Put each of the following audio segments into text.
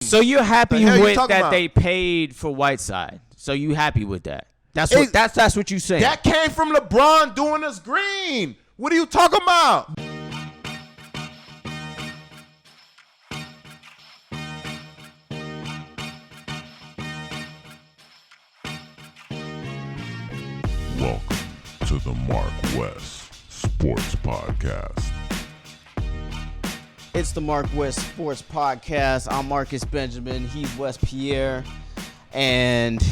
So you're happy The hell you with talking that about? they paid for Whiteside? So you happy with that? That's what you saying. That came from LeBron doing us green. What are you talking about? Welcome to the MarcWes Sports Podcast. It's the MarcWes Sports Podcast. I'm Marcus Benjamin. He's Wes Pierre. And,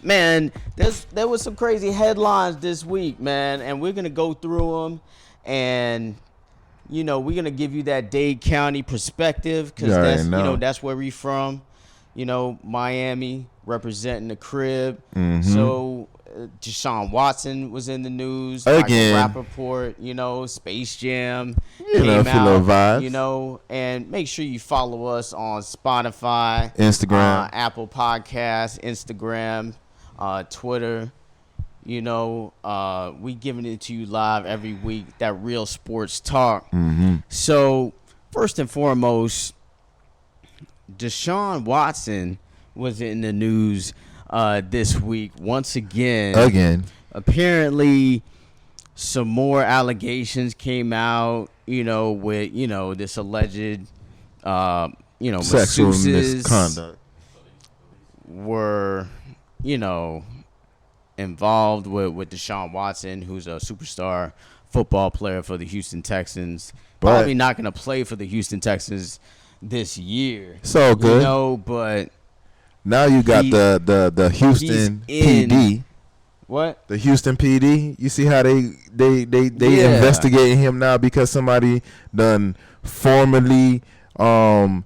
man, there was some crazy headlines this week, man. And we're going to go through them. And, you know, we're going to give you that Dade County perspective. Because that's where we from. You know, Miami representing the crib. Mm-hmm. So Deshaun Watson was in the news. Again. Michael Rapaport, you know, Space Jam came out, vibes. You know, and make sure you follow us on Spotify, Instagram, Apple Podcasts, Instagram, Twitter. You know, we giving it to you live every week, that real sports talk. Mm-hmm. So, first and foremost, Deshaun Watson was in the news this week once again. Apparently, some more allegations came out, you know, with, you know, this alleged, sexual misconduct were, you know, involved with Deshaun Watson, who's a superstar football player for the Houston Texans. Probably not going to play for the Houston Texans this year. So good. You know, but now you got the Houston PD. What? The Houston PD. You see how they investigating him now because somebody done formally filed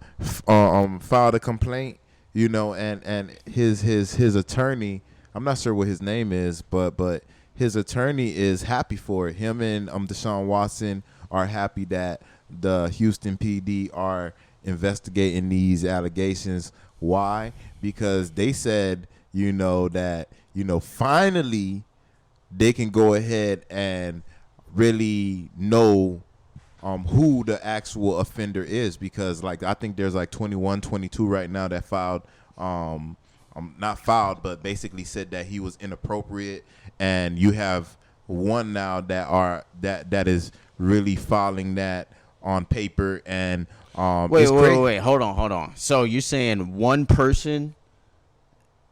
a complaint, you know, and his attorney, I'm not sure what his name is, but his attorney is happy for it. Him and Deshaun Watson are happy that the Houston PD are investigating these allegations. Why? Because they said, you know, that, you know, finally they can go ahead and really know who the actual offender is, because like I think there's like 21, 22 right now that filed not filed, but basically said that he was inappropriate, and you have one now that is really filing that on paper. And wait, hold on. So you're saying one person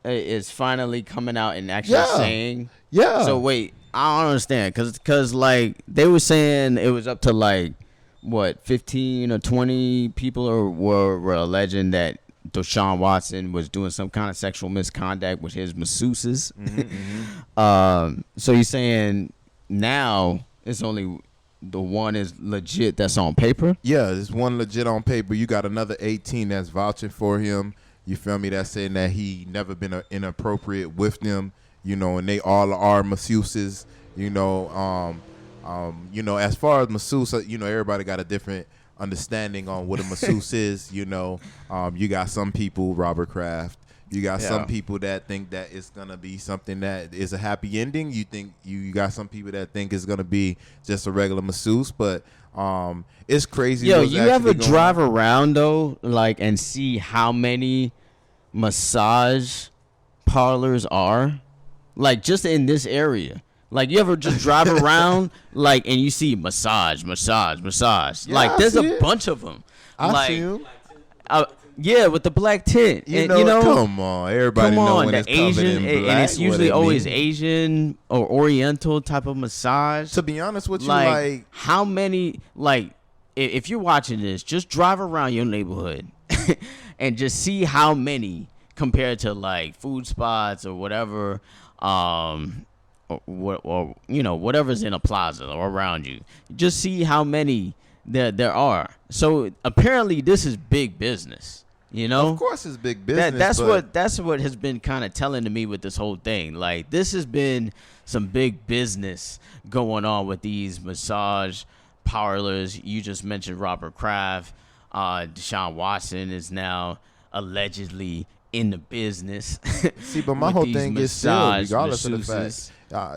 is finally coming out and actually saying, So wait, I don't understand, cause like they were saying it was up to like what 15 or 20 people were alleging that Deshaun Watson was doing some kind of sexual misconduct with his masseuses. Mm-hmm. So you're saying now it's only the one is legit that's on paper? Yeah, there's one legit on paper. You got another 18 that's vouching for him. You feel me? That's saying that he never been inappropriate with them, you know, and they all are masseuses, you know. You know, as far as masseuse, you know, everybody got a different understanding on what a masseuse is, you know. You got some people, Robert Kraft. You got some people that think that it's going to be something that is a happy ending. You think you got some people that think it's going to be just a regular masseuse, but it's crazy. Yo, you ever drive around though, like, and see how many massage parlors are, like, just in this area? Like, you ever just drive around, like, and you see massage? Yeah, like, there's a bunch of them. I see them. Yeah, with the black tint. You know, come on, everybody know when it's Asian, covered in black, and it's usually always means. Asian or Oriental type of massage. To be honest with you, like how many, like, if you're watching this, just drive around your neighborhood and just see how many compared to like food spots or whatever, or you know, whatever's in a plaza or around you. Just see how many there are. So apparently this is big business. You know, of course it's big business. That's what has been kind of telling to me with this whole thing. Like, this has been some big business going on with these massage parlors. You just mentioned Robert Kraft. Deshaun Watson is now allegedly in the business. See, but my whole thing is still, regardless of the fact,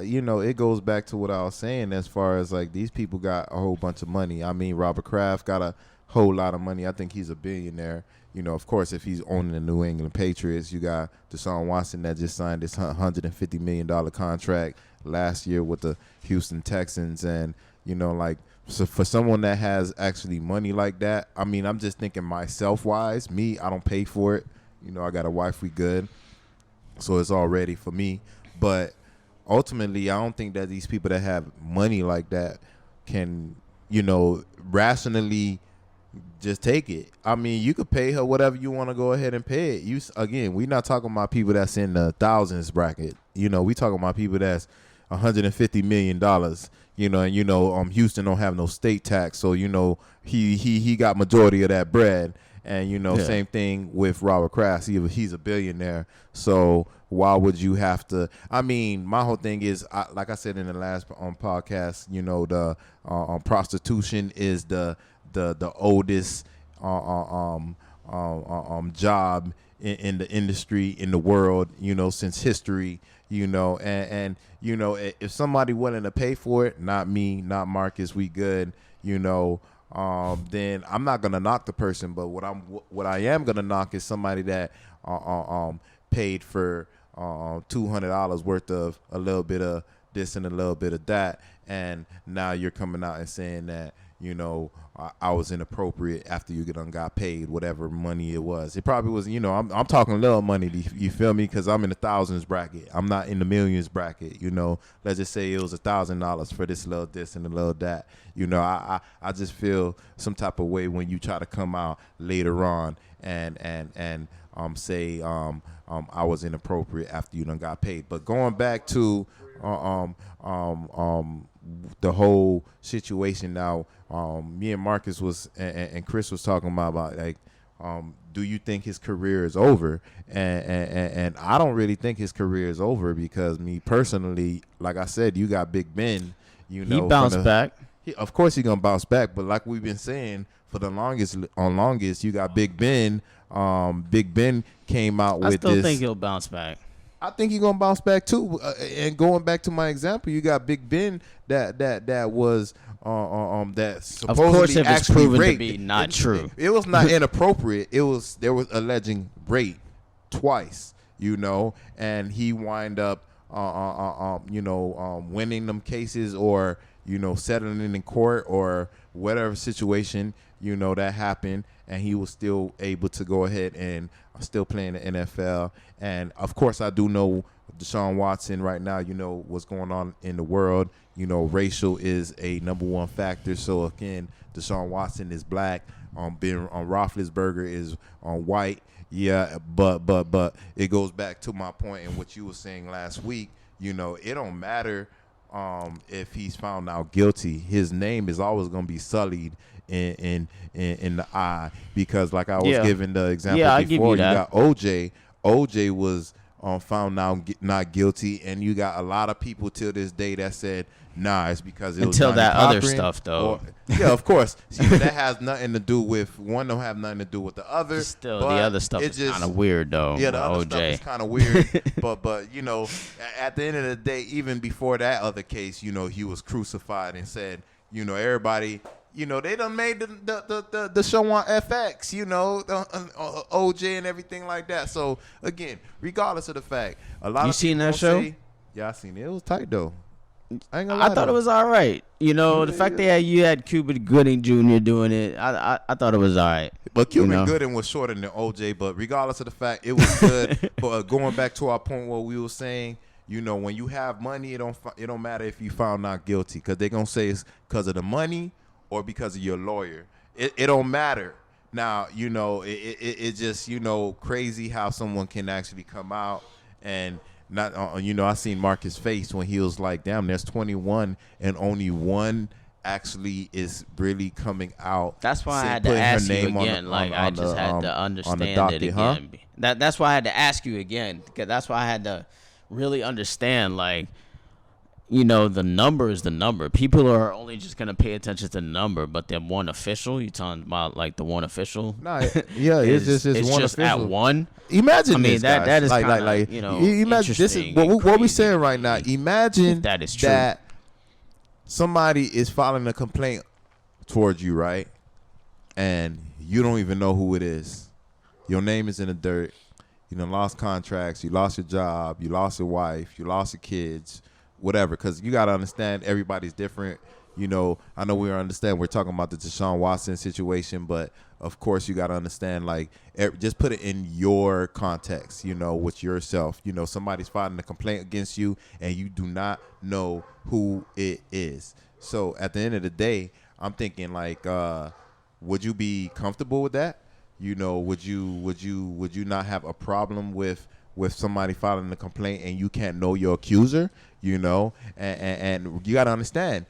you know, it goes back to what I was saying as far as like these people got a whole bunch of money. I mean, Robert Kraft got a whole lot of money. I think he's a billionaire. of course, if he's owning the New England Patriots, you got Deshaun Watson that just signed this $150 million contract last year with the Houston Texans. And, so for someone that has actually money like that, I mean, I'm just thinking myself-wise. Me, I don't pay for it. I got a wife, we good. So it's all ready for me. But ultimately, I don't think that these people that have money like that can, rationally just take it. I mean, you could pay her whatever you want to go ahead and pay it. Again, we're not talking about people that's in the thousands bracket. We talking about people that's $150 million. And Houston don't have no state tax, so he got majority of that bread. And same thing with Robert Kraft. He's a billionaire. So why would you have to? I mean, my whole thing is, like I said in the last podcast, the prostitution is the oldest job in the industry in the world, since history. And if somebody willing to pay for it, not me, not Marcus, we good. Then I'm not gonna knock the person, but what I am gonna knock is somebody that paid for $200 worth of a little bit of this and a little bit of that, and now you're coming out and saying that I was inappropriate after you got paid whatever money it was. It probably was, I'm talking little money. You feel me? Because I'm in the thousands bracket. I'm not in the millions bracket. Let's just say it was $1,000 for this little this and a little that. I just feel some type of way when you try to come out later on and say I was inappropriate after you done got paid. But going back to the whole situation now, me and Marcus and Chris was talking about like, do you think his career is over? And I don't really think his career is over, because me personally, like I said, you got Big Ben. He bounced back. Of course he's gonna bounce back, but like we've been saying for the longest, you got Big Ben. Big Ben came out with this. I still think he'll bounce back. I think he's gonna bounce back too. And going back to my example, you got Big Ben that was that supposedly, of course, if it's actually proven raped. to be not true. It was not inappropriate. There was alleging rape twice. And he wind up winning them cases, or settling in court, or whatever situation that happened, and he was still able to go ahead and still playing the NFL. And of course, I do know Deshaun Watson right now. What's going on in the world. Racial is a number one factor. So again, Deshaun Watson is black. Ben Roethlisberger is white. Yeah, but it goes back to my point and what you were saying last week. It don't matter if he's found out guilty. His name is always going to be sullied in the eye, because like I was giving the example before, you got OJ. OJ was found out not guilty, and you got a lot of people till this day that said, nah, it's because it was until that Cochran, other stuff though. Yeah, of course. See, that has nothing to do with one. Don't have nothing to do with the other. Still, the other stuff is kind of weird though. Yeah, the other OJ stuff is kind of weird. but at the end of the day, even before that other case, he was crucified and said, everybody. They done made the show on FX, OJ and everything like that. So again, regardless of the fact, a lot you of seen that show? Yeah, I seen it. It was tight though. I thought it was all right. The fact that you had Cuba Gooding Jr. doing it, I thought it was all right. But Cuba Gooding was shorter than OJ. But regardless of the fact, it was good. But going back to our point, what we were saying. When you have money, it don't matter if you found not guilty, because they're gonna say it's because of the money or because of your lawyer. It don't matter. Now, it's just, crazy how someone can actually come out and not, I seen Marcus' face when he was like, damn, there's 21 and only one actually is really coming out. That's why I had to ask you again. I just had to understand it again. Huh? That's why I had to ask you again, because that's why I had to really understand, the number is the number. People are only just going to pay attention to the number, but the one official, you talking about the one official? Nah, yeah, it's just one just official. At one. Imagine this, guys. That is imagine this is what we're saying right now. Imagine that is true. That somebody is filing a complaint towards you, right? And you don't even know who it is. your name is in the dirt. You done lost contracts. You lost your job. You lost your wife. You lost your kids. Whatever. Because you got to understand everybody's different. You know, I know we understand we're talking about the Deshaun Watson situation, but of course you got to understand, like, just put it in your context, you know, with yourself. You know, somebody's filing a complaint against you and you do not know who it is. So at the end of the day, I'm thinking, like, would you be comfortable with that? You know, would you not have a problem with somebody filing a complaint and you can't know your accuser? You know, and you got to understand,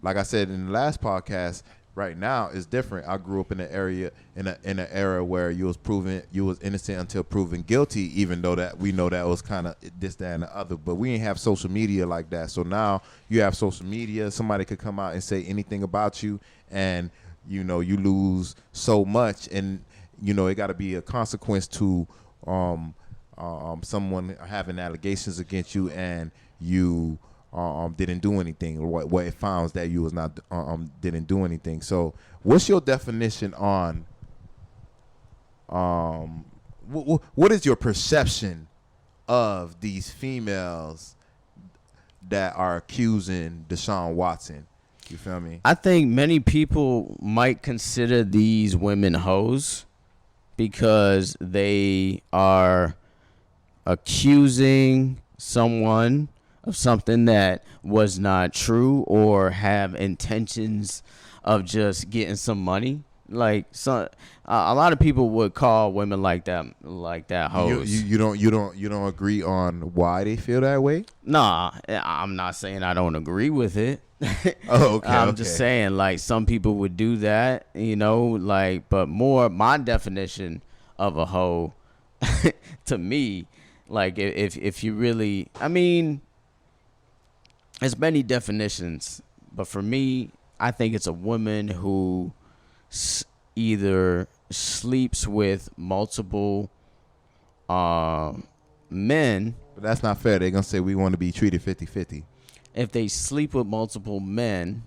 like I said in the last podcast, right now is different. I grew up in an area in an era where you was innocent until proven guilty, even though that we know that was kind of this, that, and the other. But we ain't have social media like that. So now you have social media. Somebody could come out and say anything about you, and you know you lose so much. And you know it got to be a consequence to someone having allegations against you, and you didn't do anything, or what it found that you was not didn't do anything. So what's your definition on what is your perception of these females that are accusing Deshaun Watson? You feel me? I think many people might consider these women hoes because they are accusing someone of something that was not true or have intentions of just getting some money. Like a lot of people would call women like that hoes. You don't agree on why they feel that way? Nah, I'm not saying I don't agree with it. Oh, okay. I'm just saying, like, some people would do that, you know, like, but more my definition of a hoe to me, like, if you really, I mean, there's many definitions, but for me, I think it's a woman who either sleeps with multiple men. But that's not fair. They're going to say we want to be treated 50-50. If they sleep with multiple men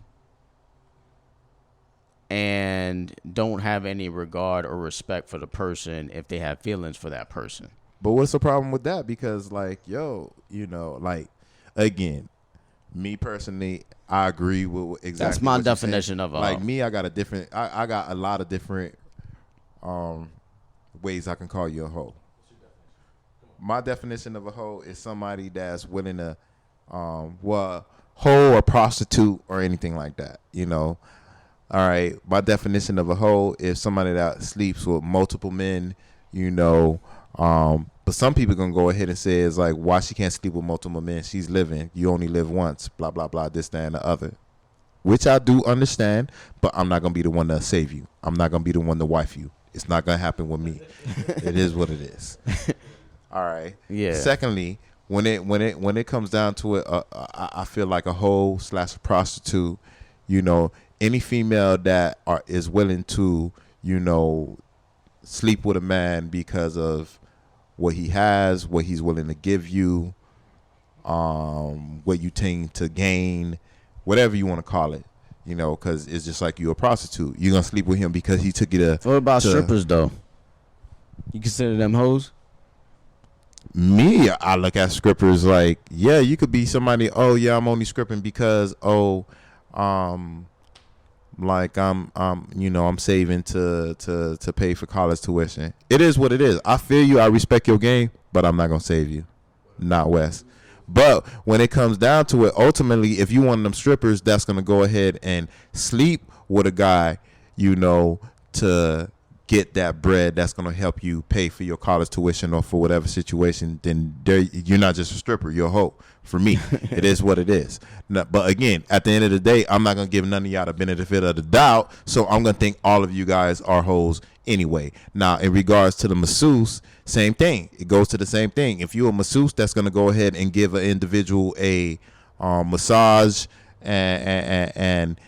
and don't have any regard or respect for the person if they have feelings for that person. But what's the problem with that? Because, like, yo, you know, like, again, me personally, I agree with exactly. That's my definition of a hoe. Like me, I got a lot of different ways I can call you a hoe. My definition of a hoe is somebody that's willing to, hoe or prostitute or anything like that. You know, all right. My definition of a hoe is somebody that sleeps with multiple men. You know, but some people gonna go ahead and say it's like, why she can't sleep with multiple men? She's living. You only live once. Blah blah blah. This, that, and the other. Which I do understand, but I'm not gonna be the one to save you. I'm not gonna be the one to wife you. It's not gonna happen with me. It is what it is. All right. Yeah. Secondly, when it comes down to it, I feel like a hoe / a prostitute. You know, any female that is willing to, you know, sleep with a man because of what he has, what he's willing to give you, what you tend to gain, whatever you want to call it, you know, because it's just like you're a prostitute. You're going to sleep with him because he took you to... What about strippers, though? You consider them hoes? Me, I look at strippers like, yeah, you could be somebody, oh, yeah, I'm only stripping because, like I'm saving to pay for college tuition. It is what it is. I feel you. I respect your game, but I'm not gonna save you, not Wes. But when it comes down to it, ultimately, if you one of them strippers that's gonna go ahead and sleep with a guy, you know, to get that bread that's gonna help you pay for your college tuition or for whatever situation, then you're not just a stripper. You're a hoe. For me, it is what it is. No, but again, at the end of the day, I'm not going to give none of y'all the benefit of the doubt. So I'm going to think all of you guys are hoes anyway. Now, in regards to the masseuse, same thing. It goes to the same thing. If you're a masseuse that's going to go ahead and give an individual a massage and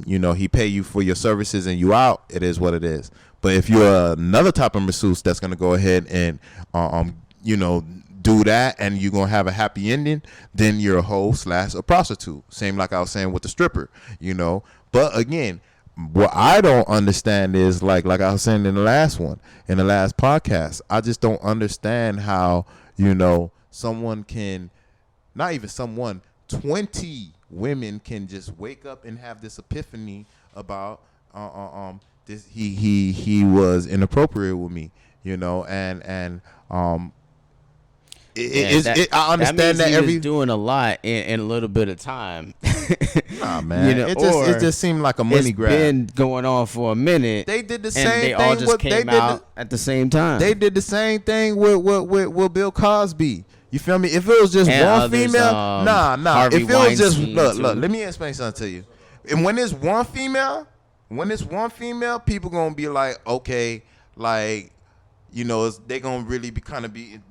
you know, he pay you for your services and you out, it is what it is. But if you're another type of masseuse that's going to go ahead and, you know, do that and you're going to have a happy ending, then you're a hoe / a prostitute. Same like I was saying with the stripper, you know. But again, what I don't understand is like I was saying in the last podcast, I just don't understand how, someone can, not even someone, 20 women can just wake up and have this epiphany about this he was inappropriate with me, and I understand that he was doing a lot in a little bit of time. Nah, man. It just seemed like a money grab. It's been going on for a minute. They did the same thing. They all just came out at the same time. They did the same thing with Bill Cosby. You feel me? If it was just one female, Harvey if it was just Weinstein look, let me explain something to you. And when it's one female, people gonna be like, okay, like, they gonna really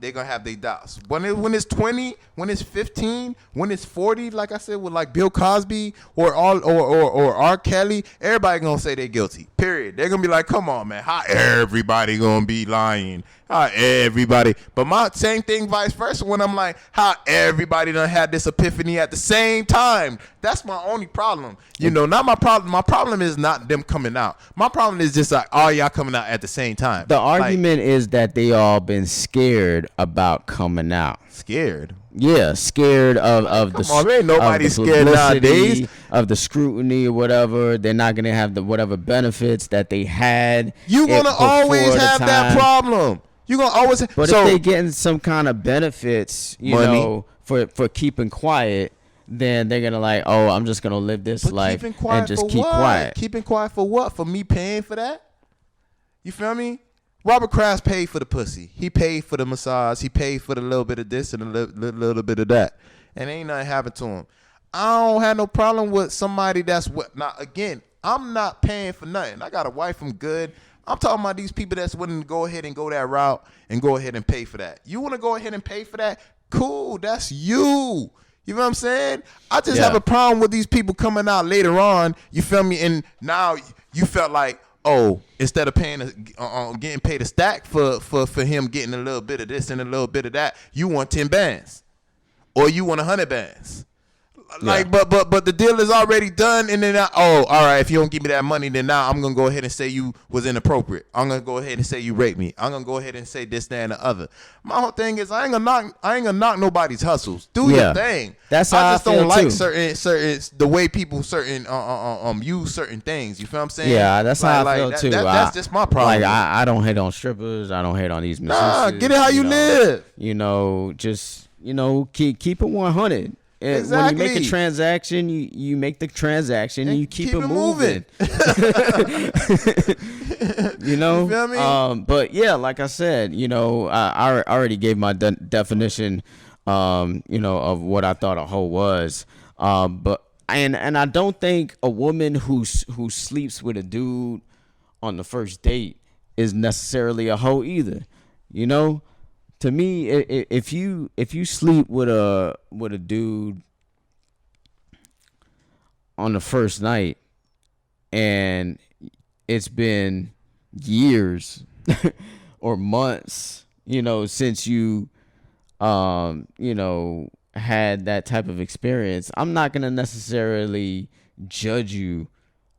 they gonna have their doubts. When it's 20, when it's 15, when it's 40, like I said, with like Bill Cosby or R. Kelly, everybody gonna say they're guilty. Period. They're gonna be like, come on, man, how everybody gonna be lying? How everybody? But my same thing, vice versa. When I'm like, how everybody done had this epiphany at the same time? That's my only problem. Not my problem. My problem is not them coming out. My problem is just like all y'all coming out at the same time. The argument is that they all been scared about coming out. Scared? Yeah, scared of the. Come on, ain't nobody scared nowadays. Of the scrutiny or whatever. They're not gonna have the whatever benefits that they had. You gonna always have that problem. You gonna always. But if they getting some kind of benefits, for keeping quiet, then they're gonna like, oh, I'm just gonna live this life and just keep quiet. Keeping quiet for what? For me paying for that? You feel me? Robert Kraft paid for the pussy. He paid for the massage. He paid for the little bit of this and a little bit of that. And ain't nothing happened to him. I don't have no problem with somebody that's what. Now, again, I'm not paying for nothing. I got a wife. I'm good. I'm talking about these people that's willing to go ahead and go that route and go ahead and pay for that. You want to go ahead and pay for that? Cool. That's you. You know what I'm saying? I just have a problem with these people coming out later on. You feel me? And now you felt like, oh, instead of paying, getting paid a stack for him getting a little bit of this and a little bit of that, you want 10 bands, or you want 100 bands. Like, but the deal is already done, and then all right, if you don't give me that money, then now I'm gonna go ahead and say you was inappropriate. I'm gonna go ahead and say you raped me. I'm gonna go ahead and say this, that, and the other. My whole thing is I ain't gonna knock nobody's hustles. Do your thing. That's how I just don't like too. certain the way people use certain things. You feel what I'm saying? Yeah, that's how I feel too. That's just my problem. Like I don't hate on strippers. I don't hate on these masseuses. Get it how you live. Just keep it 100. Exactly. When you make a transaction, you make the transaction and you keep it moving. You feel me? But yeah, like I said, I already gave my definition, of what I thought a hoe was. But I don't think a woman who sleeps with a dude on the first date is necessarily a hoe either. To me, if you sleep with a dude on the first night and it's been years or months, since you had that type of experience, I'm not gonna necessarily judge you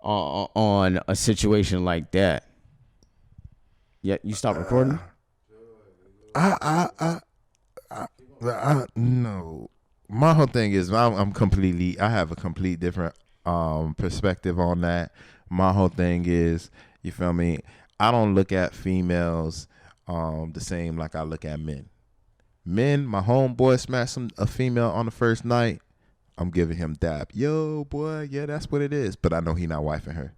on a situation like that. Yeah, you stop recording? No. My whole thing is I have a complete different perspective on that. My whole thing is, you feel me? I don't look at females the same like I look at men. Men, my homeboy smashed a female on the first night, I'm giving him dap. Yo, boy, yeah, that's what it is. But I know he not wifing her.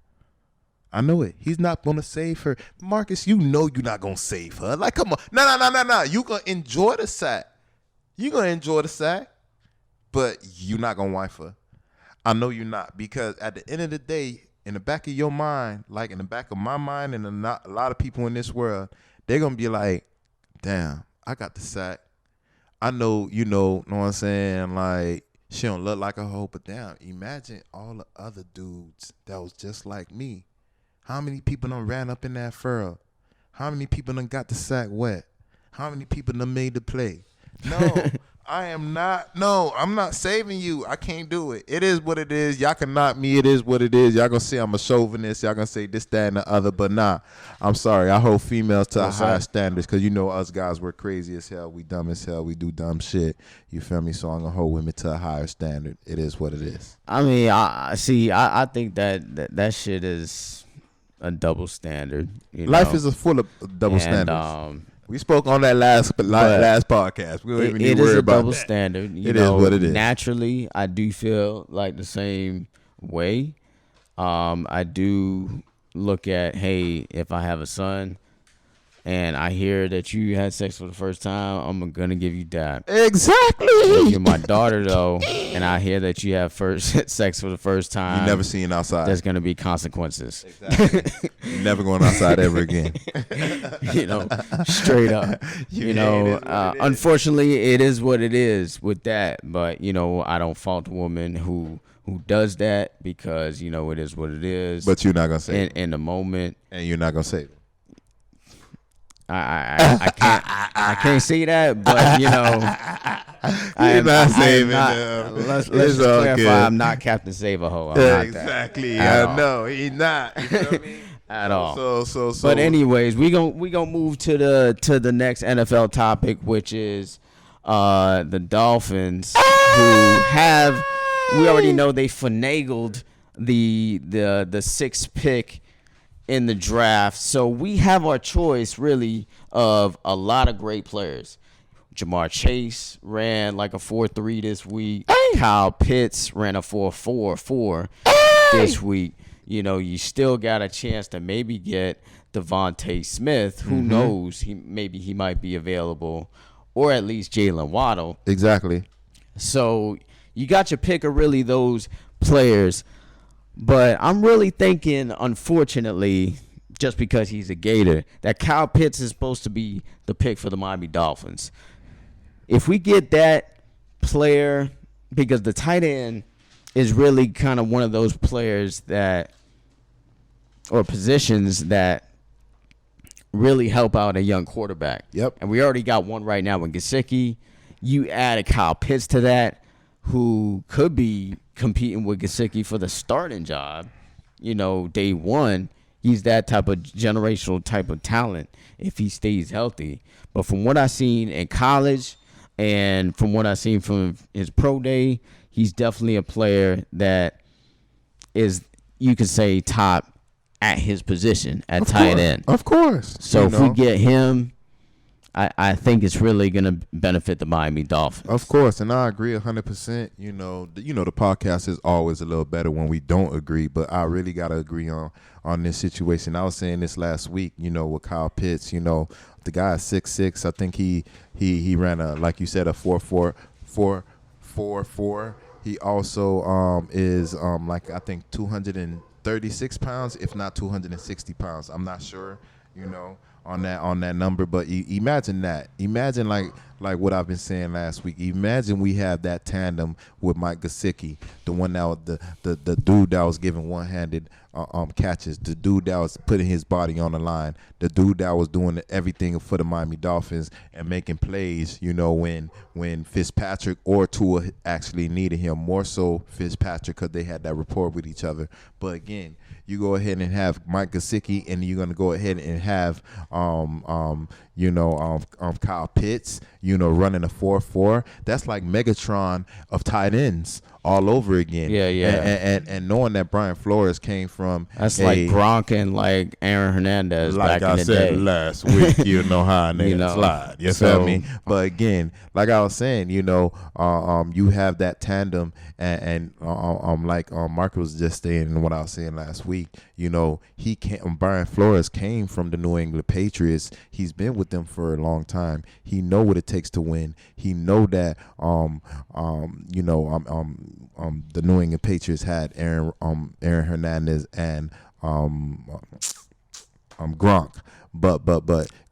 I know it. He's not going to save her. Marcus, you know you're not going to save her. Like, come on. No. You going to enjoy the sack. You going to enjoy the sack, but you're not going to wife her. I know you're not, because at the end of the day, in the back of your mind, like in the back of my mind and a lot of people in this world, they're going to be like, damn, I got the sack. I know, know what I'm saying? Like, she don't look like a hoe, but damn, imagine all the other dudes that was just like me. How many people done ran up in that furrow? How many people done got the sack wet? How many people done made the play? No, I am not. No, I'm not saving you. I can't do it. It is what it is. Y'all can knock me. It is what it is. Y'all gonna say I'm a chauvinist. Y'all gonna say this, that, and the other. But nah, I'm sorry. I hold females to a higher standards because you know us guys, we're crazy as hell. We dumb as hell. We do dumb shit. You feel me? So I'm gonna hold women to a higher standard. It is what it is. I mean, I think that shit is a double standard. Life is full of double standards. We spoke on that last podcast. We don't even need to worry about that. It is a double standard. It is what it is. Naturally, I do feel like the same way. I do look at, hey, if I have a son and I hear that you had sex for the first time, I'm going to give you that. Exactly. If you're my daughter, though, and I hear that you have sex for the first time. You never seen outside. There's going to be consequences. Exactly. You're never going outside ever again. Straight up. Unfortunately, it is what it is with that. But, I don't fault the woman who does that because, it is what it is. But you're not going to say it. In the moment. And you're not going to say it. I can't say that, but let's just clarify. Good. I'm not Captain Save-A-Ho. Exactly. I know he's not. You know what I mean? At all. So. But anyways, we gonna move to the next NFL topic, which is the Dolphins, who have, we already know they finagled the 6th pick in the draft. So we have our choice, really, of a lot of great players. Jamar Chase ran like a 4.3 this week. Hey. Kyle Pitts ran a 4.44 this week. You still got a chance to maybe get Devontae Smith. Who knows? He might be available. Or at least Jalen Waddle. Exactly. So you got your pick of really those players. But I'm really thinking, unfortunately, just because he's a Gator, that Kyle Pitts is supposed to be the pick for the Miami Dolphins. If we get that player, because the tight end is really kind of one of those players or positions that really help out a young quarterback. Yep. And we already got one right now with Gesicki. You add a Kyle Pitts to that, who could be competing with Gesicki for the starting job, day one. He's that type of generational type of talent if he stays healthy. But from what I've seen in college and from what I've seen from his pro day, he's definitely a player that is, you could say, top at his position at tight end. Of course. So if we get him, I think it's really going to benefit the Miami Dolphins. Of course, and I agree 100%. The podcast is always a little better when we don't agree, but I really got to agree on this situation. I was saying this last week, with Kyle Pitts, the guy is 6'6". I think he ran like you said, a 4.44. He also is I think 236 pounds, if not 260 pounds. I'm not sure, on that number, but imagine that. Imagine like what I've been saying last week. Imagine we have that tandem with Mike Gesicki, the one that was the dude that was giving one-handed catches, the dude that was putting his body on the line, the dude that was doing everything for the Miami Dolphins and making plays. When Fitzpatrick or Tua actually needed him, more so Fitzpatrick because they had that rapport with each other. But again, you go ahead and have Mike Gesicki, and you're going to go ahead and have Kyle Pitts, running a 4.4. That's like Megatron of tight ends all over again. Yeah. And knowing that Brian Flores came from like Gronk and like Aaron Hernandez like back in the day. Like I said last week, how niggas slide. You feel me? But again, like I was saying, you have that tandem, and like Mark was just saying what I was saying last week. Brian Flores came from the New England Patriots. He's been with them for a long time. He know what it takes to win. He know that the New England Patriots had Aaron Hernandez and Gronk. But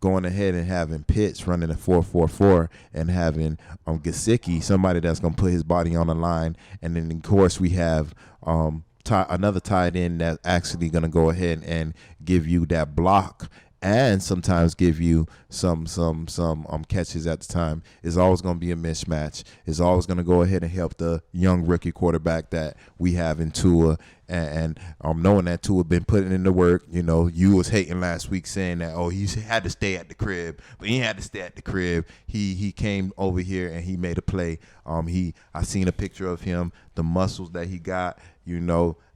going ahead and having Pitts running a 4.44 and having Gesicki, somebody that's gonna put his body on the line, and then of course we have another tight end that's actually gonna go ahead and give you that block and sometimes give you some catches at the time, is always going to be a mismatch. It's always going to go ahead and help the young rookie quarterback that we have in Tua. And knowing that Tua been putting in the work, you was hating last week saying that, he had to stay at the crib, but he had to stay at the crib. He came over here and he made a play. I seen a picture of him, the muscles that he got,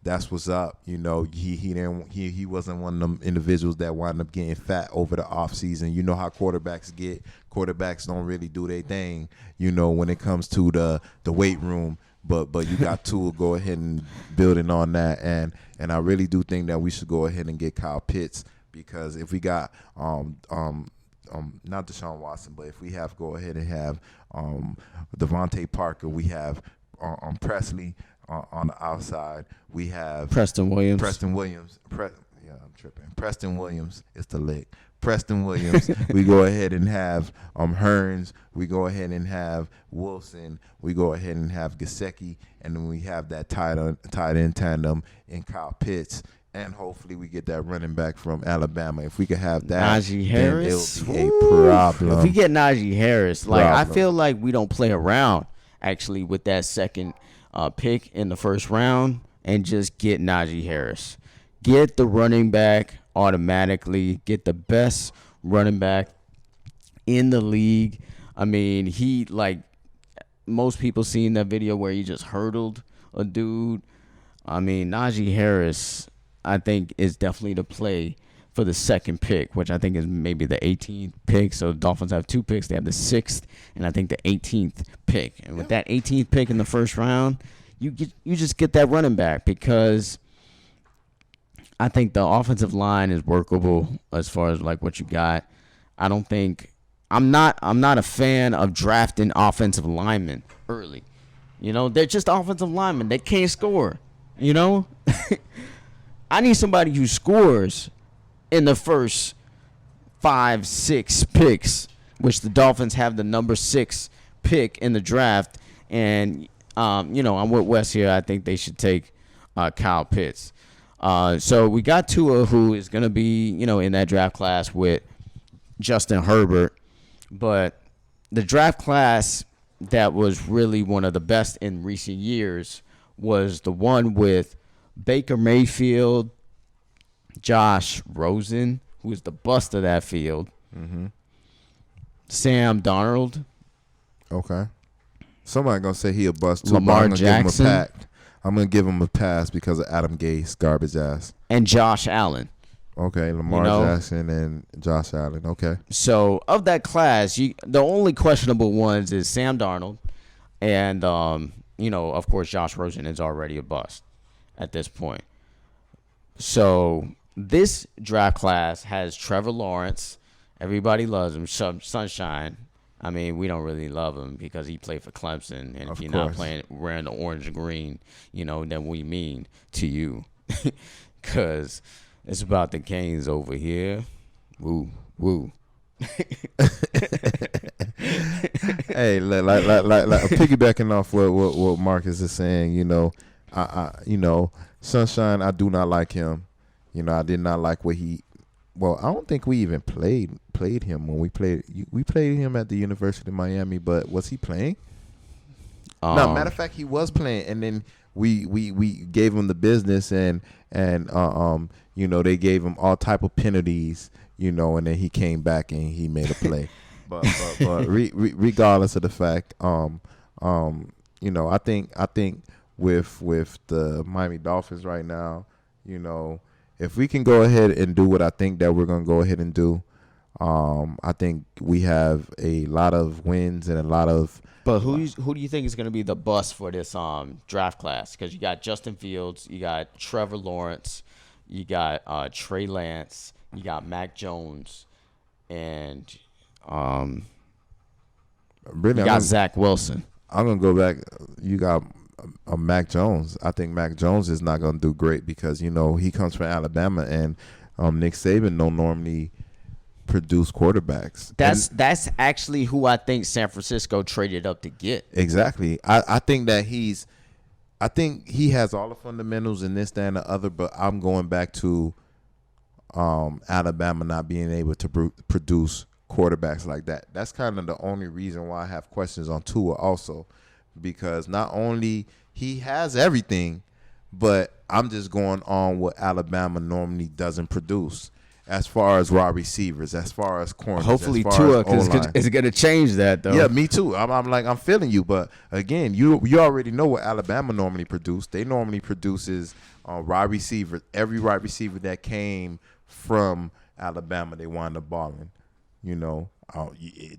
that's what's up. He wasn't one of them individuals that wound up getting fat over the offseason. You know how quarterbacks get. Quarterbacks don't really do their thing, when it comes to the weight room. But you got to go ahead and building on that, and I really do think that we should go ahead and get Kyle Pitts, because if we got not Deshaun Watson, but if we have go ahead and have Devontae Parker, we have Presley on the outside, we have Preston Williams. I'm tripping. Preston Williams is the lick. Preston Williams. We go ahead and have Hearns. We go ahead and have Wilson. We go ahead and have Gesicki, and then we have that tight end tandem in Kyle Pitts. And hopefully we get that running back from Alabama. If we could have that, Najee Harris, then it'll be a problem. If we get Najee Harris, I feel like we don't play around actually with that second pick in the first round, and just get Najee Harris. Get the running back automatically. Get the best running back in the league. I mean, most people seen that video where he just hurdled a dude. I mean, Najee Harris, I think, is definitely the play for the second pick, which I think is maybe the 18th pick. So the Dolphins have 2 picks. They have the 6th and I think the 18th pick. And with that 18th pick in the first round, you just get that running back, because I think the offensive line is workable as far as what you got. I'm not a fan of drafting offensive linemen early. They're just offensive linemen. They can't score. I need somebody who scores in the first 5-6 picks, which the Dolphins have the number 6 pick in the draft. And I'm with Wes here. I think they should take Kyle Pitts. So we got Tua, who is going to be, in that draft class with Justin Herbert. But the draft class that was really one of the best in recent years was the one with Baker Mayfield, Josh Rosen, who is the bust of that field, Sam Darnold. Okay. Somebody going to say he a bust too. Lamar Jackson. I'm going to give him a pass because of Adam Gase, garbage ass. And Josh Allen. Okay, Lamar Jackson and Josh Allen. Okay. So, of that class, the only questionable ones is Sam Darnold. And, of course, Josh Rosen is already a bust at this point. So, this draft class has Trevor Lawrence. Everybody loves him. Sunshine. I mean, we don't really love him because he played for Clemson. And if you're not wearing the orange and green, then we mean to you. Because it's about the Canes over here. Woo, woo. Hey, like piggybacking off what Marcus is saying, Sunshine, I do not like him. I did not like what he. Well, I don't think we even played him when we played. We played him at the University of Miami, but was he playing? No, matter of fact, he was playing, and then we gave him the business, and they gave him all type of penalties, and then he came back and he made a play. but regardless of the fact, I think with the Miami Dolphins right now, if we can go ahead and do what I think that we're going to go ahead and do, I think we have a lot of wins and a lot of. But who do you think is going to be the bust for this draft class? Because you got Justin Fields, you got Trevor Lawrence, you got Trey Lance, you got Mac Jones, and you got Zach Wilson. I'm going to go back. You got Mac Jones. I think Mac Jones is not going to do great because, he comes from Alabama, and Nick Saban don't normally produce quarterbacks. That's actually who I think San Francisco traded up to get. Exactly. I think that he has all the fundamentals in this, that, and the other, but I'm going back to Alabama not being able to produce quarterbacks like that. That's kind of the only reason why I have questions on Tua also, because not only he has everything, but I'm just going on what Alabama normally doesn't produce. As far as wide receivers, as far as corners, hopefully Tua is going to change that though. Yeah, me too. I'm feeling you, but again, you already know what Alabama normally produce. They normally produces wide receivers. Every wide receiver that came from Alabama, they wound up balling. You know,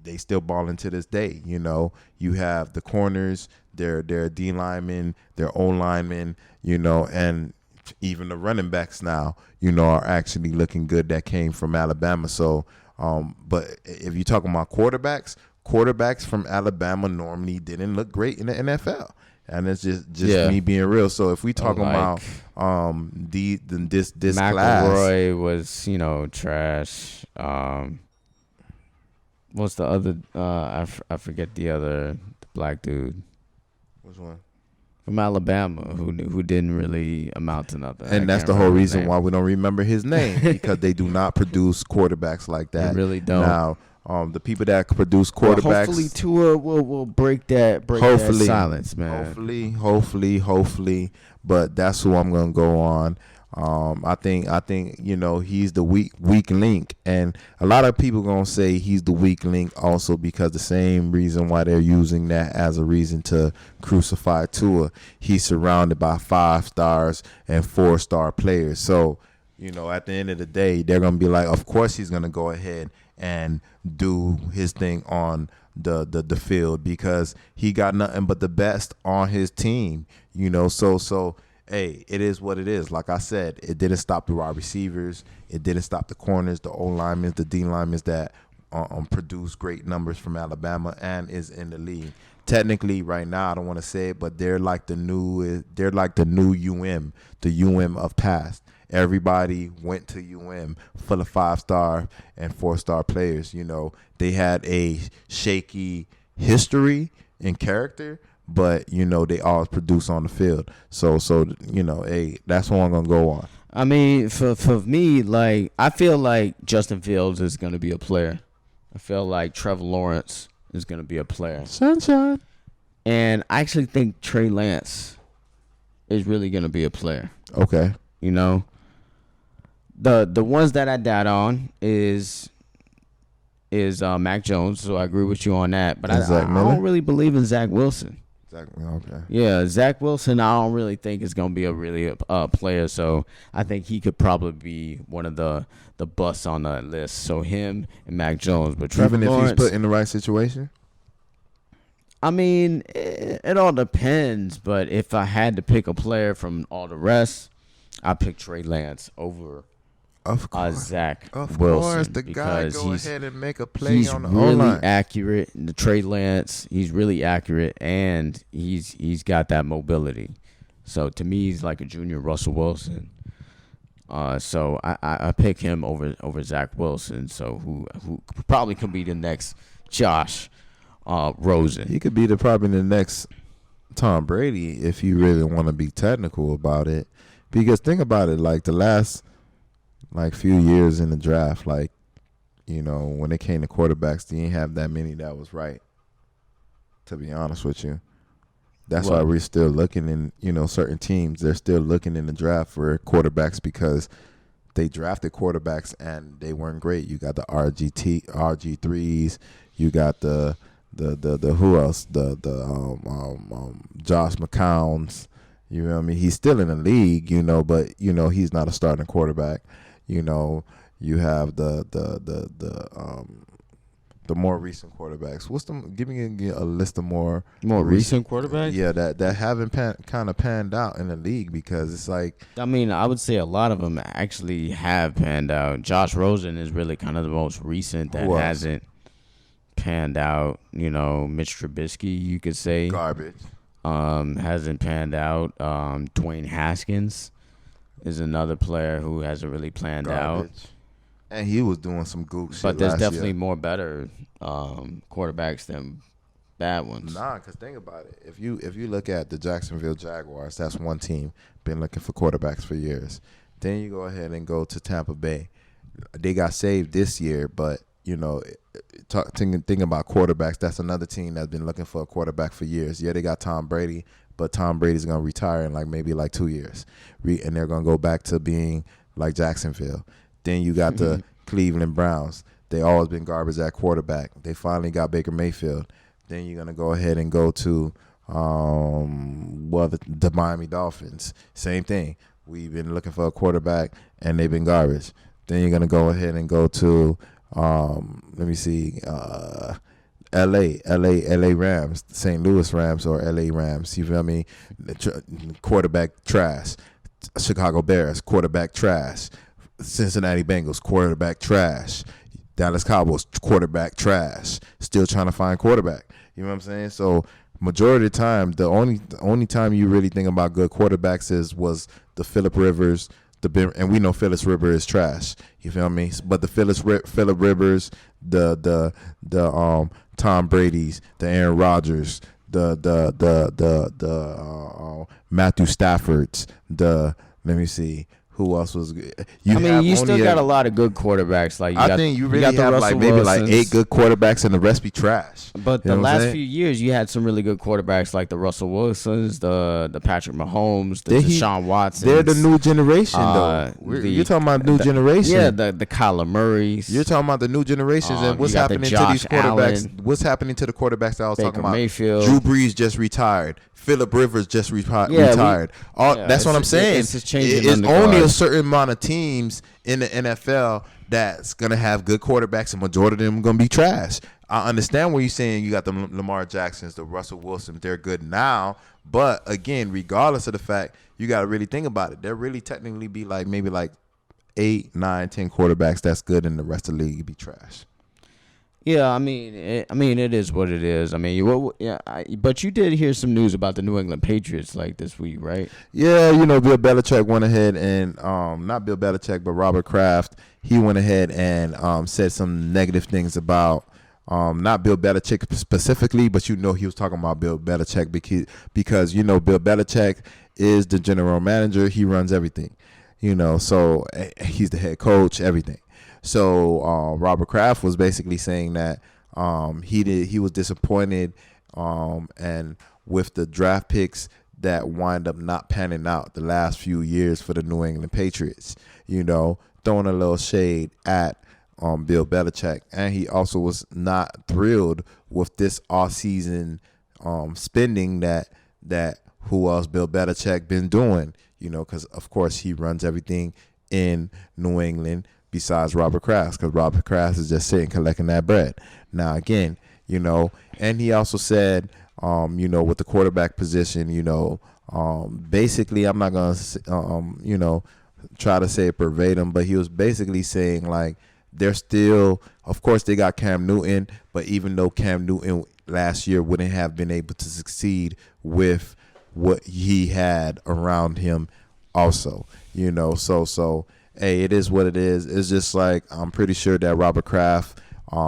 they still balling to this day. You know, you have the corners, their D linemen, their O linemen. You know, and even the running backs now, you know, are actually looking good that came from Alabama. So, but if you're talking about quarterbacks from Alabama normally didn't look great in the NFL. And it's just me being real. So if we talking about this McElroy class, McElroy was, you know, trash. What's the other? I forget the black dude. Which one? From Alabama, who didn't really amount to nothing. And that's the whole reason why we don't remember his name, because they do not produce quarterbacks like that. They really don't. Now, the people that produce quarterbacks. Well, hopefully Tua will break that silence, man. Hopefully. But that's who I'm gonna go on. I think you know, he's the weak link, and a lot of people gonna say he's the weak link also because the same reason why they're using that as a reason to crucify Tua. He's surrounded by 5 stars and 4-star players, so you know, at the end of the day, they're gonna be like, of course he's gonna go ahead and do his thing on the field because he got nothing but the best on his team. You know, so. Hey, it is what it is. Like I said, it didn't stop the wide receivers. It didn't stop the corners, the O-linemen, the D-linemen that produce great numbers from Alabama and is in the league. Technically, right now, I don't want to say it, but they're like the new UM, the UM of past. Everybody went to UM full of 5-star and 4-star players. You know, they had a shaky history and character, but, you know, they always produce on the field. So you know, hey, that's what I'm going to go on. I mean, for me, like, I feel like Justin Fields is going to be a player. I feel like Trevor Lawrence is going to be a player. Sunshine. And I actually think Trey Lance is really going to be a player. Okay. You know, the ones that I doubt on is Mac Jones, so I agree with you on that. But I don't really believe in Zach Wilson. Okay. Yeah, Zach Wilson, I don't really think is going to be a player. So I think he could probably be one of the busts on that list. So him and Mac Jones. But Trevor Lawrence, if he's put in the right situation? I mean, it all depends. But if I had to pick a player from all the rest, I'd pick Trey Lance over Zach Wilson. Of course, the guy go ahead and make a play on the O-line. He's really accurate. The Trey Lance, he's really accurate, and he's got that mobility. So to me, he's like a junior Russell Wilson. So I pick him over Zach Wilson. So who probably could be the next Josh Rosen. He could be probably the next Tom Brady if you really want to be technical about it. Because think about it, like the last few years in the draft, like, you know, when it came to quarterbacks, they didn't have that many that was right, to be honest with you. That's why we're still looking in, you know, certain teams, they're still looking in the draft for quarterbacks because they drafted quarterbacks and they weren't great. You got the RG3s, you got the who else? The Josh McCowns. You know what I mean? He's still in the league, you know, but, you know, he's not a starting quarterback. You know, you have the more recent quarterbacks. Give me a list of more recent quarterbacks? Yeah, that haven't kind of panned out in the league because it's like. I mean, I would say a lot of them actually have panned out. Josh Rosen is really kind of the most recent that hasn't panned out. You know, Mitch Trubisky, you could say. Garbage. Hasn't panned out. Dwayne Haskins is another player who hasn't really panned out. And he was doing some gook shit. But there's definitely more better quarterbacks than bad ones. Nah, because think about it. If you look at the Jacksonville Jaguars, that's one team been looking for quarterbacks for years. Then you go ahead and go to Tampa Bay. they got saved this year, but thinking about quarterbacks, that's another team that's been looking for a quarterback for years. Yeah, they got Tom Brady, but Tom Brady's gonna retire in maybe 2 years, and they're gonna go back to being like Jacksonville. Then you got the Cleveland Browns. They always been garbage at quarterback. They finally got Baker Mayfield. Then you're gonna go ahead and go to the Miami Dolphins. Same thing. We've been looking for a quarterback, and they've been garbage. Then you're gonna go ahead and go to LA Rams, St. Louis Rams, or LA Rams. You feel me? Quarterback trash. Chicago Bears, quarterback trash. Cincinnati Bengals, quarterback trash. Dallas Cowboys, quarterback trash. Still trying to find quarterback. You know what I'm saying? So majority of the time, the only time you really think about good quarterbacks was the Phillip Rivers, and we know Phillip Rivers is trash. You feel me? But the Phillip Rivers, the Tom Brady's, the Aaron Rodgers, the Matthew Stafford's, let me see. Who else was good? You still got a lot of good quarterbacks. I think you really have maybe 8 good quarterbacks, and the rest be trash. But the last few years, you had some really good quarterbacks like the Russell Wilsons, the Patrick Mahomes, the Deshaun Watson. They're the new generation, though. You're talking about new generation. Yeah, the Kyler Murrays. You're talking about the new generations, and what's happening to these quarterbacks? Allen, what's happening to the quarterbacks that I was talking about? Mayfield. Drew Brees just retired. Phillip Rivers just retired. That's what I'm saying. It's only a certain amount of teams in the NFL that's going to have good quarterbacks, and majority of them are going to be trash. I understand what you're saying. You got the Lamar Jacksons, the Russell Wilsons. They're good now. But, again, regardless of the fact, you got to really think about it. There really technically be maybe 8, 9, 10 quarterbacks that's good, and the rest of the league be trash. Yeah, it is what it is. But you did hear some news about the New England Patriots this week, right? Yeah, Bill Belichick went ahead and not Bill Belichick, but Robert Kraft. He went ahead and said some negative things about not Bill Belichick specifically, but he was talking about Bill Belichick because Bill Belichick is the general manager. He runs everything, so he's the head coach, everything. So Robert Kraft was basically saying that he was disappointed and with the draft picks that wind up not panning out the last few years for the New England Patriots, throwing a little shade at Bill Belichick. And he also was not thrilled with this offseason spending that who else Bill Belichick been doing, because, of course, he runs everything in New England besides Robert Kraft, because Robert Kraft is just sitting collecting that bread. Now, again, and he also said, with the quarterback position, basically, I'm not going to, try to say it verbatim, but he was basically saying, they're still, of course, they got Cam Newton, but even though Cam Newton last year wouldn't have been able to succeed with what he had around him also, so hey, it is what it is. It's just I'm pretty sure that Robert Kraft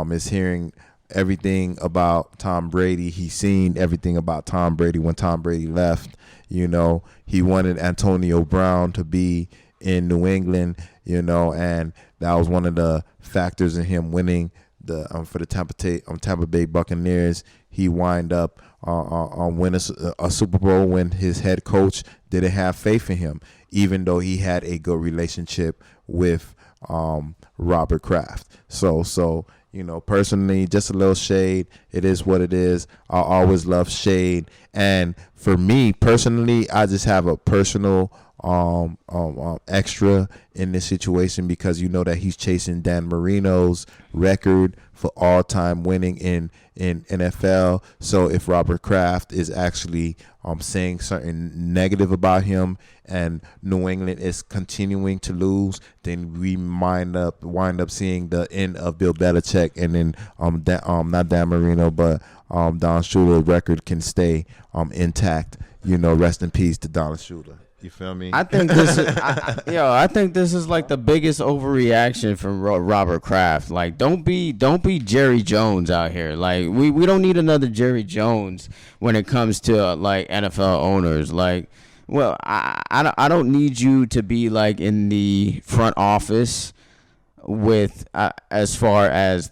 is hearing everything about Tom Brady. He's seen everything about Tom Brady when Tom Brady left. He wanted Antonio Brown to be in New England, and that was one of the factors in him winning for the Tampa Bay Buccaneers. He wind up winning a Super Bowl when his head coach didn't have faith in him, even though he had a good relationship with Robert Kraft. So personally, just a little shade. It is what it is. I always love shade. And for me personally, I just have a personal extra in this situation because that he's chasing Dan Marino's record for all-time winning in NFL. So if Robert Kraft is actually saying something negative about him and New England is continuing to lose, then we wind up seeing the end of Bill Belichick, and then not Dan Marino, but Don Shula's record can stay intact. Rest in peace to Don Shula. You feel me? I think this is, I think this is the biggest overreaction from Robert Kraft. Don't be Jerry Jones out here. We don't need another Jerry Jones when it comes to NFL owners. I don't need you to be in the front office with as far as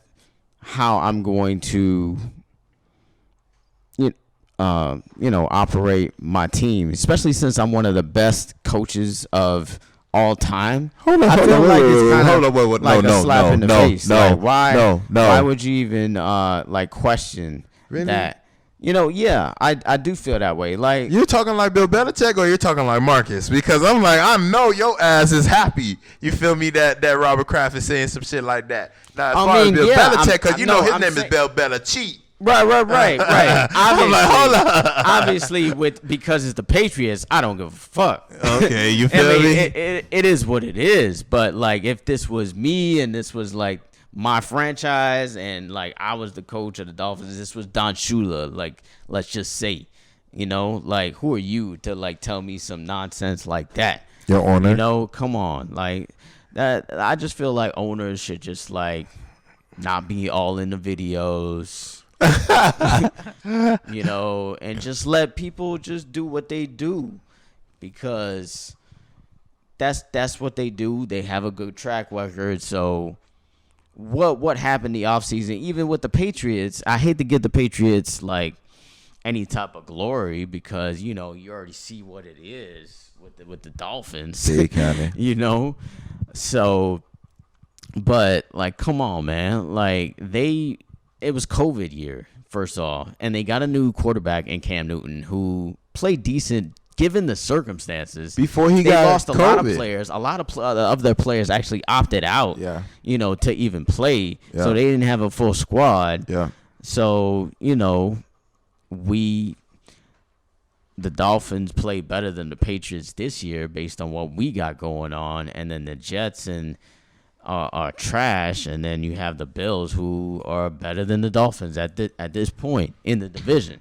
how I'm going to operate my team, especially since I'm one of the best coaches of all time. Hold on, a slap in the face. Why would you even question that? I do feel that way. Like, you're talking like Bill Belichick, or you're talking like Marcus? Because I'm like, I know your ass is happy. You feel me? That Robert Kraft is saying some shit like that. Now, as far as Bill Belichick, because his name is Bill Belichick. Right. Obviously, because it's the Patriots, I don't give a fuck. Okay, you feel me? It is what it is. But like, if this was me and this was like my franchise and like I was the coach of the Dolphins, this was Don Shula. Like, let's just say, like, who are you to like tell me some nonsense like that? Your owner. Come on, like that. I just feel like owners should just like not be all in the videos. And just let people just do what they do, because that's what they do. They have a good track record. So what happened the offseason, even with the Patriots, I hate to give the Patriots like any type of glory, because you already see what it is with the Dolphins. So, but like, come on, man, like it was COVID year, first off, and they got a new quarterback in Cam Newton who played decent given the circumstances. Before they got lost a lot of players. A lot of their players actually opted out, to even play. Yeah. So they didn't have a full squad. Yeah. So, the Dolphins play better than the Patriots this year based on what we got going on, and then the Jets are trash, and then you have the Bills, who are better than the Dolphins at this point in the division.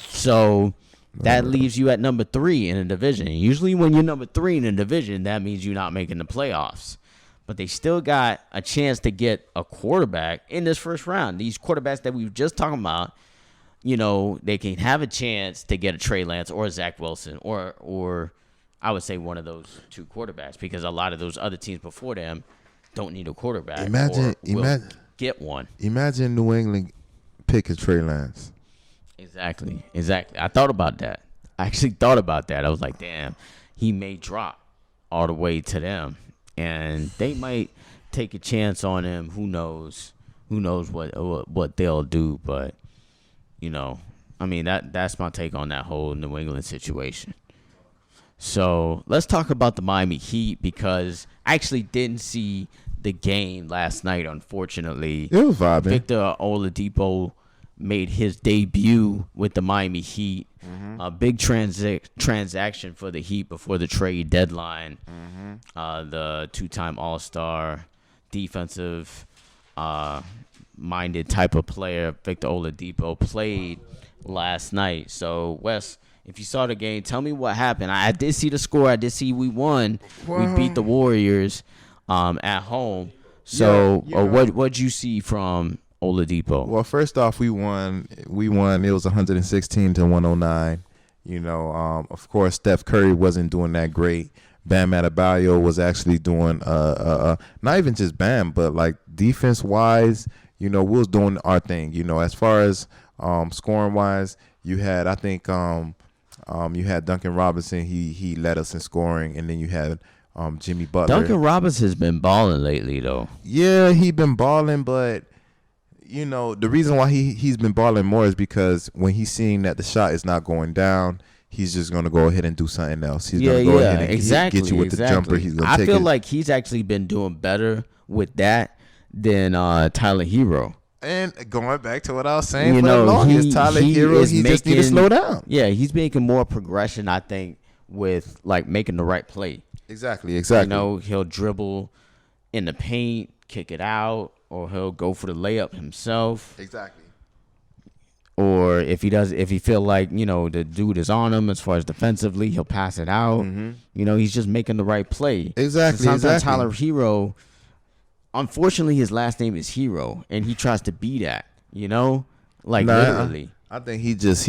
So that leaves you at number 3 in the division. And usually when you're number 3 in the division, that means you're not making the playoffs. But they still got a chance to get a quarterback in this first round. These quarterbacks that we were just talking about, they can have a chance to get a Trey Lance or a Zach Wilson, or I would say one of those 2 quarterbacks, because a lot of those other teams before them don't need a quarterback. Imagine get one. Imagine New England picking Trey Lance. Exactly. I thought about that. I actually thought about that. I was like, damn, he may drop all the way to them, and they might take a chance on him. Who knows what they'll do? But that's my take on that whole New England situation. So let's talk about the Miami Heat, because I actually didn't see the game last night, unfortunately. It was vibing. Victor Oladipo made his debut with the Miami Heat. Mm-hmm. A big transaction for the Heat before the trade deadline. Mm-hmm. The 2-time All-Star, defensive minded type of player, Victor Oladipo, played last night. So, Wes, if you saw the game, tell me what happened. I did see the score. I did see we won. We beat the Warriors at home. So, what'd you see from Oladipo? Well, first off, we won. It was 116-109. Of course, Steph Curry wasn't doing that great. Bam Adebayo was actually doing not even just Bam, but like defense wise, we was doing our thing. As far as scoring wise, you had, I think, you had Duncan Robinson. He led us in scoring, and then you had Jimmy Butler. Duncan Robinson has been balling lately, though. Yeah, he been balling, but the reason why he's been balling more is because when he's seeing that the shot is not going down, he's just gonna go ahead and do something else. He's gonna go ahead and get you with the jumper. He's gonna take it. I feel like he's actually been doing better with that than Tyler Hero. And going back to what I was saying, for the longest, Tyler Hero, he just need to slow down. Yeah, he's making more progression, I think, with like making the right play. Exactly. He'll dribble in the paint, kick it out, or he'll go for the layup himself. Exactly. Or if he feel like, the dude is on him as far as defensively, he'll pass it out. Mm-hmm. He's just making the right play. Exactly. Sometimes Tyler Hero, unfortunately, his last name is Hero, and he tries to be that, literally. I think he just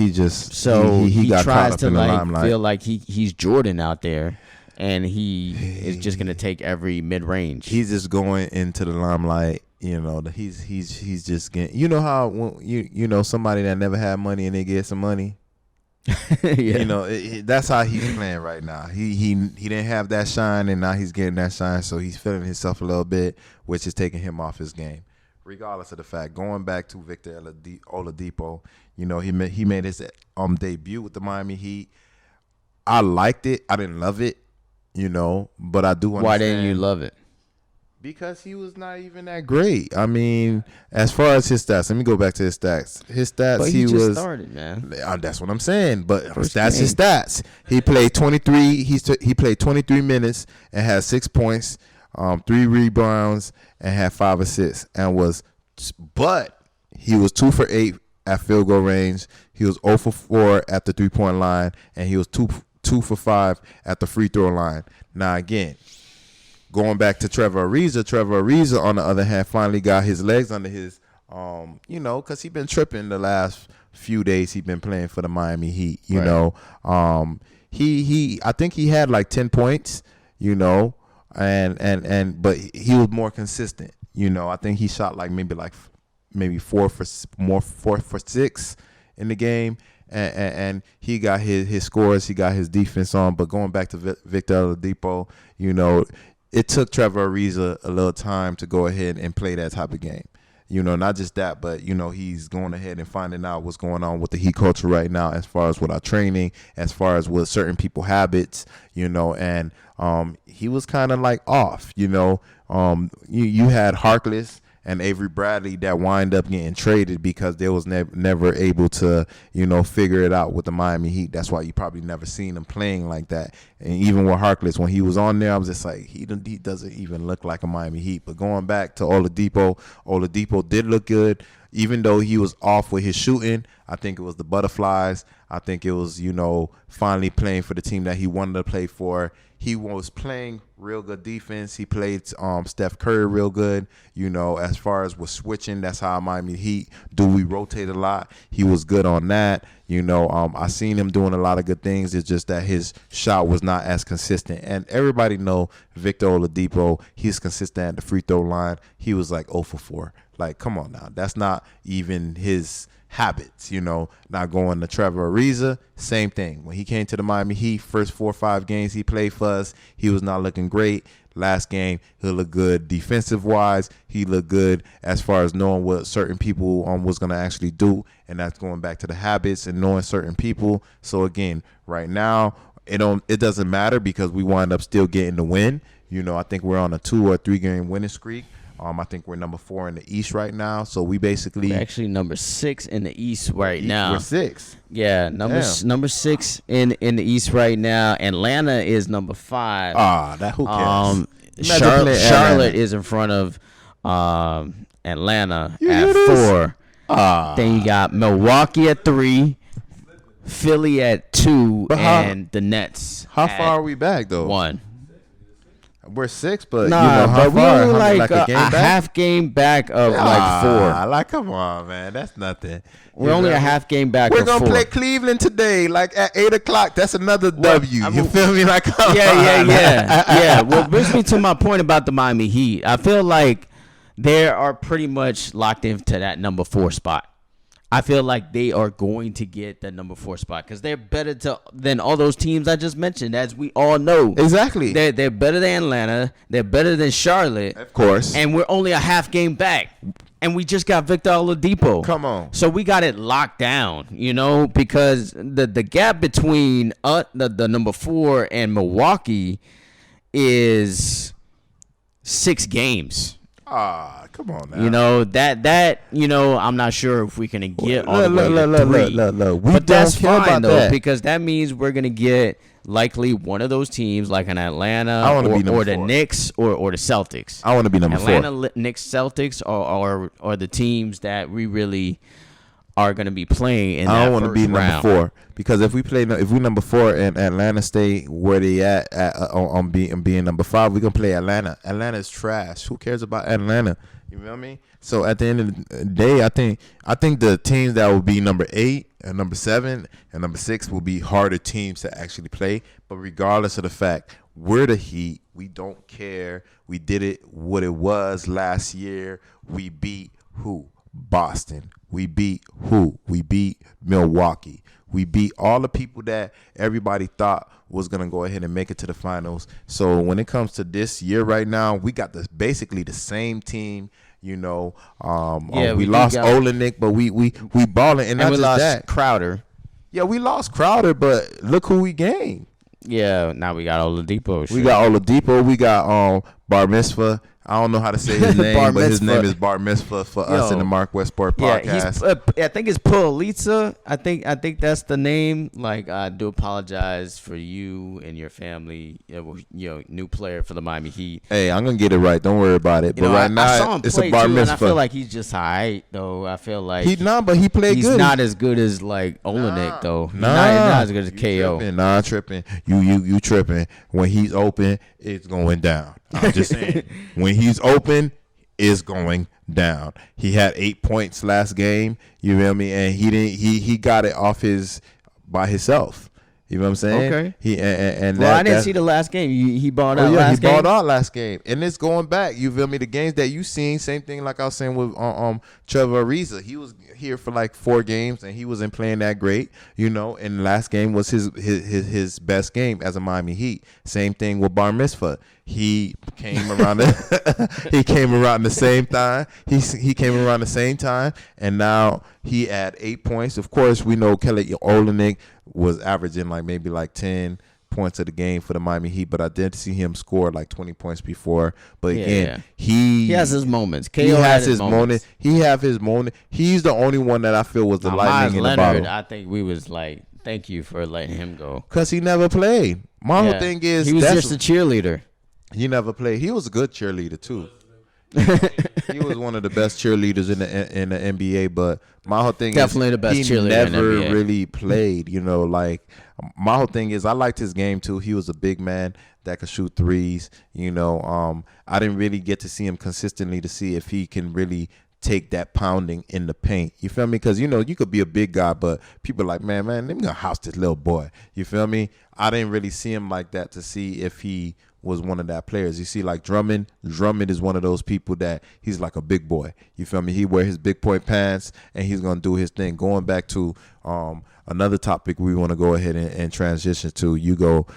so he got tries caught to up in the limelight. feel like he's Jordan out there, and he is just gonna take every mid range. He's just going into the limelight. You know, he's just getting. You know how when you know somebody that never had money and they get some money. Yeah. You know, that's how he's playing right now. He didn't have that shine, and now he's getting that shine. So he's feeling himself a little bit, which is taking him off his game. Regardless of the fact, going back to Victor Oladipo, you know, he made his debut with the Miami Heat. I liked it. I didn't love it. You know, but I do understand. Why didn't you love it? Because he was not even that great. I mean, as far as his stats, let me go back to his stats. His stats, but he just started, man. That's what I'm saying. But that's his stats. He played 23. He played 23 minutes and had 6 points, 3 rebounds, and had 5 assists. But he was 2 for 8 at field goal range. He was 0 for 4 at the 3-point line, and he was 2 for 5 at the free throw line. Now again, going back to Trevor Ariza on the other hand finally got his legs under his, you know, because he's been tripping the last few days. He's been playing for the Miami Heat. You know, I think he had like 10 points. You know, but he was more consistent. You know, I think he shot like maybe 4 for 6 in the game. And he got his scores, he got his defense on. But going back to Victor Oladipo, you know, it took Trevor Ariza a little time to go ahead and play that type of game. You know, not just that, but, you know, he's going ahead and finding out what's going on with the Heat culture right now as far as with our training, as far as with certain people habits, you know, and he was kind of like off, you know. You had Harkless and Avery Bradley that wind up getting traded because they was never able to, you know, figure it out with the Miami Heat. That's why you probably never seen him playing like that. And even with Harkless, when he was on there, I was just like, he doesn't even look like a Miami Heat. But going back to Oladipo did look good. Even though he was off with his shooting, I think it was the butterflies. I think it was, you know, finally playing for the team that he wanted to play for. He was playing real good defense. He played Steph Curry real good. You know, as far as with switching, that's how Miami Heat do. We rotate a lot. He was good on that. You know, I seen him doing a lot of good things. It's just that his shot was not as consistent. And everybody know Victor Oladipo, he's consistent at the free throw line. He was like 0 for 4. Like, come on now. That's not even his habits, you know. Not going to Trevor Ariza, same thing. When he came to the Miami Heat, first 4 or 5 games he played for us, he was not looking great. Last game, he looked good defensive-wise. He looked good as far as knowing what certain people was going to actually do, and that's going back to the habits and knowing certain people. So, again, right now, it doesn't matter because we wind up still getting the win. You know, I think we're on a 2 or 3 game winning streak. I think we're number 4 in the East right now. So we're actually number 6 in the East right now. We're 6. Yeah, number 6 in the East right now. Atlanta is number 5. Who cares? Charlotte is in front of Atlanta at 4. Then you got Milwaukee at 3, Philly at 2, and the Nets. How far are we back though? 1. We're 6, but nah, you know how but far? We're like a half game back of like 4. Like, come on, man, that's nothing. We're only a half game back. We're gonna play Cleveland today, like at 8:00. That's another W. You feel me? Like, yeah. Well, brings me to my point about the Miami Heat. I feel like they are pretty much locked into that number 4 spot. I feel like they are going to get the number 4 spot because they're better than all those teams I just mentioned, as we all know. Exactly. They're better than Atlanta. They're better than Charlotte. Of course. And we're only a half game back. And we just got Victor Oladipo. Come on. So we got it locked down, you know, because the gap between the number 4 and Milwaukee is 6 games. Come on now. You know, that you know, I'm not sure if we can get all the way to 3. But that's fine, though, because that means we're going to get likely one of those teams, like an Atlanta or the Knicks or the Celtics. I want to be number 4. Atlanta, Knicks, Celtics are the teams that we really are going to be playing in that first round. I don't want to be number 4 because if we number 4 and Atlanta stay where they on being number 5, we're going to play Atlanta. Atlanta is trash. Who cares about Atlanta? You feel me? So at the end of the day, I think the teams that will be number 8 and number 7 and number 6 will be harder teams to actually play. But regardless of the fact, we're the Heat. We don't care. We did it what it was last year. We beat who? Boston. We beat who? We beat Milwaukee. We beat all the people that everybody thought was going to go ahead and make it to the finals. So when it comes to this year right now, we got basically the same team. We lost Olenek, but we balling. And we lost Crowder. Yeah, we lost Crowder, but look who we gained. Yeah, now we got Oladipo. We got Oladipo. We got Bar Mitzvah. I don't know how to say his name, but his name is Bar Mitzvah for us in the MarcWes Sport Podcast. Yeah, I think it's Politza. I think that's the name. Like, I do apologize for you and your family. New player for the Miami Heat. Hey, I'm gonna get it right. Don't worry about it. But right now, it's a Bar Mitzvah. And I feel like he's just alright though. I feel like but he played good. He's not as good as like Olenek though. Not as good as KO. Tripping. You tripping. When he's open, it's going down. I'm just saying. When he's open, it's going down. He had 8 points last game. You feel me? And he got it by himself. You know what I'm saying? Okay. I didn't see the last game. He balled out last game. He balled out last game. And it's going back. You feel me? The games that you seen, same thing like I was saying with Trevor Ariza. He was here for like 4 games and he wasn't playing that great, and last game was his best game as a Miami Heat. Same thing with Bar Mitzvah. He came around the same time. He came around the same time, and now he had 8 points. Of course, we know Kelly Olynyk was averaging maybe 10 points of the game for the Miami Heat, but I did see him score 20 points before. But again, he has his moments. He has his moment. He have his moment. He's the only one that I feel was the lightning in the bottle. I think we was thank you for letting him go because he never played. My whole thing is he was just a cheerleader. He never played. He was a good cheerleader too. He was one of the best cheerleaders in the NBA. But my whole thing definitely the best cheerleader in the NBA. He never really played. My whole thing is I liked his game too. He was a big man that could shoot threes. I didn't really get to see him consistently to see if he can really take that pounding in the paint. You feel me? Because, you could be a big guy, but people are like, man, they're going to house this little boy. You feel me? I didn't really see him like that to see if he was one of that players. You see, like Drummond is one of those people that he's like a big boy. You feel me? He wear his big boy pants and he's going to do his thing. Going back to another topic we want to go ahead and transition to. You got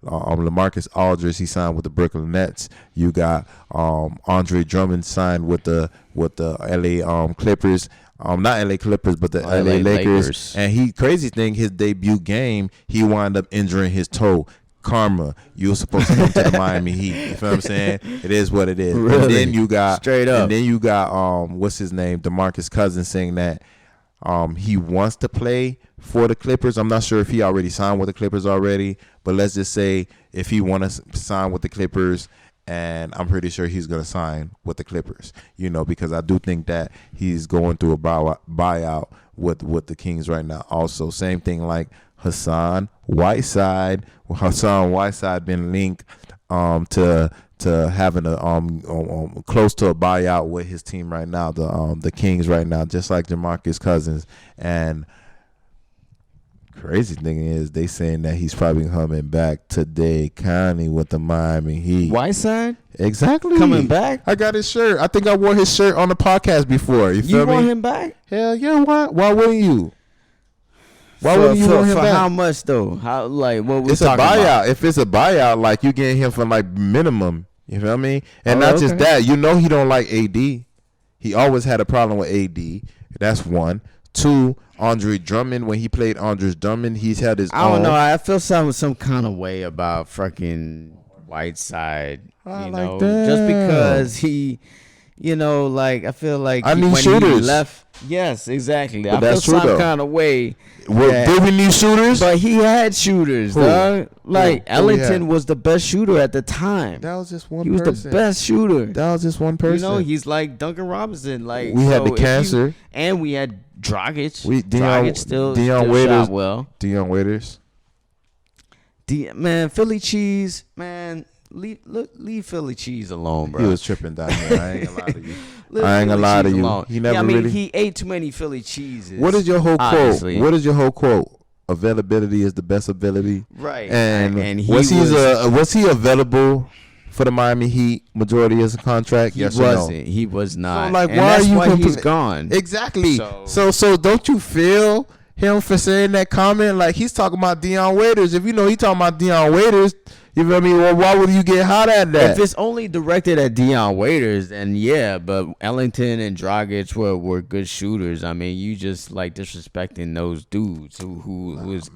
LaMarcus Aldridge. He signed with the Brooklyn Nets. You got Andre Drummond signed with the LA Clippers. Not LA Clippers, but the LA Lakers. And crazy thing, his debut game, he wound up injuring his toe. Karma, you were supposed to come to the Miami Heat. You feel what I'm saying? It is what it is. Really? And then you got straight up. And then you got what's his name, DeMarcus Cousins, saying that he wants to play for the Clippers. I'm not sure if he already signed with the Clippers already, but let's just say if he wants to sign with the Clippers, and I'm pretty sure he's going to sign with the Clippers, because I do think that he's going through a buyout with the Kings right now. Also, same thing like Hassan Whiteside. Hassan Whiteside been linked to having a close to a buyout with his team right now, the Kings right now, just like DeMarcus Cousins. And crazy thing is they saying that he's probably coming back today, County with the Miami Heat. Whiteside? Exactly. Coming back? I got his shirt. I think I wore his shirt on the podcast before. You feel me? You want him back? Hell yeah. Why wouldn't you? Why wouldn't you want him back? For how much though? How what we it's talking a buyout. About? If it's a buyout, you getting him for minimum. You feel me? And not just that. He don't like AD. He always had a problem with AD. That's one. 2, Andre Drummond. When he played Andre Drummond, he's had his. I don't know. I feel some kind of way about fucking Whiteside. Like just because he. I feel like I need shooters. He left. Yes, exactly. But I feel some kind of way. Did we need shooters? But he had shooters, dog. Ellington was the best shooter at the time. That was just one person. He was the best shooter. That was just one person. He's like Duncan Robinson. We had the cancer. And we had Dragic. Dragic still Waiters. Shot well. Dion Waiters. Man, Philly cheese, man. leave Philly cheese alone, bro. He was tripping down there. I ain't gonna lie to you. I ain't gonna lie to you. Alone. He never really. He ate too many Philly cheeses. What is your whole quote? What is your whole quote? Availability is the best ability. Right. And was he available for the Miami Heat majority of his contract? Yes or no? He was not. So, like, and that's why he's gone. Exactly. So don't you feel him for saying that comment? Like, he's talking about Dion Waiters. If he talking about Dion Waiters, you feel me? Well, why would you get hot at that? If it's only directed at Dion Waiters, then yeah. But Ellington and Dragic were good shooters. I mean, you just like disrespecting those dudes who is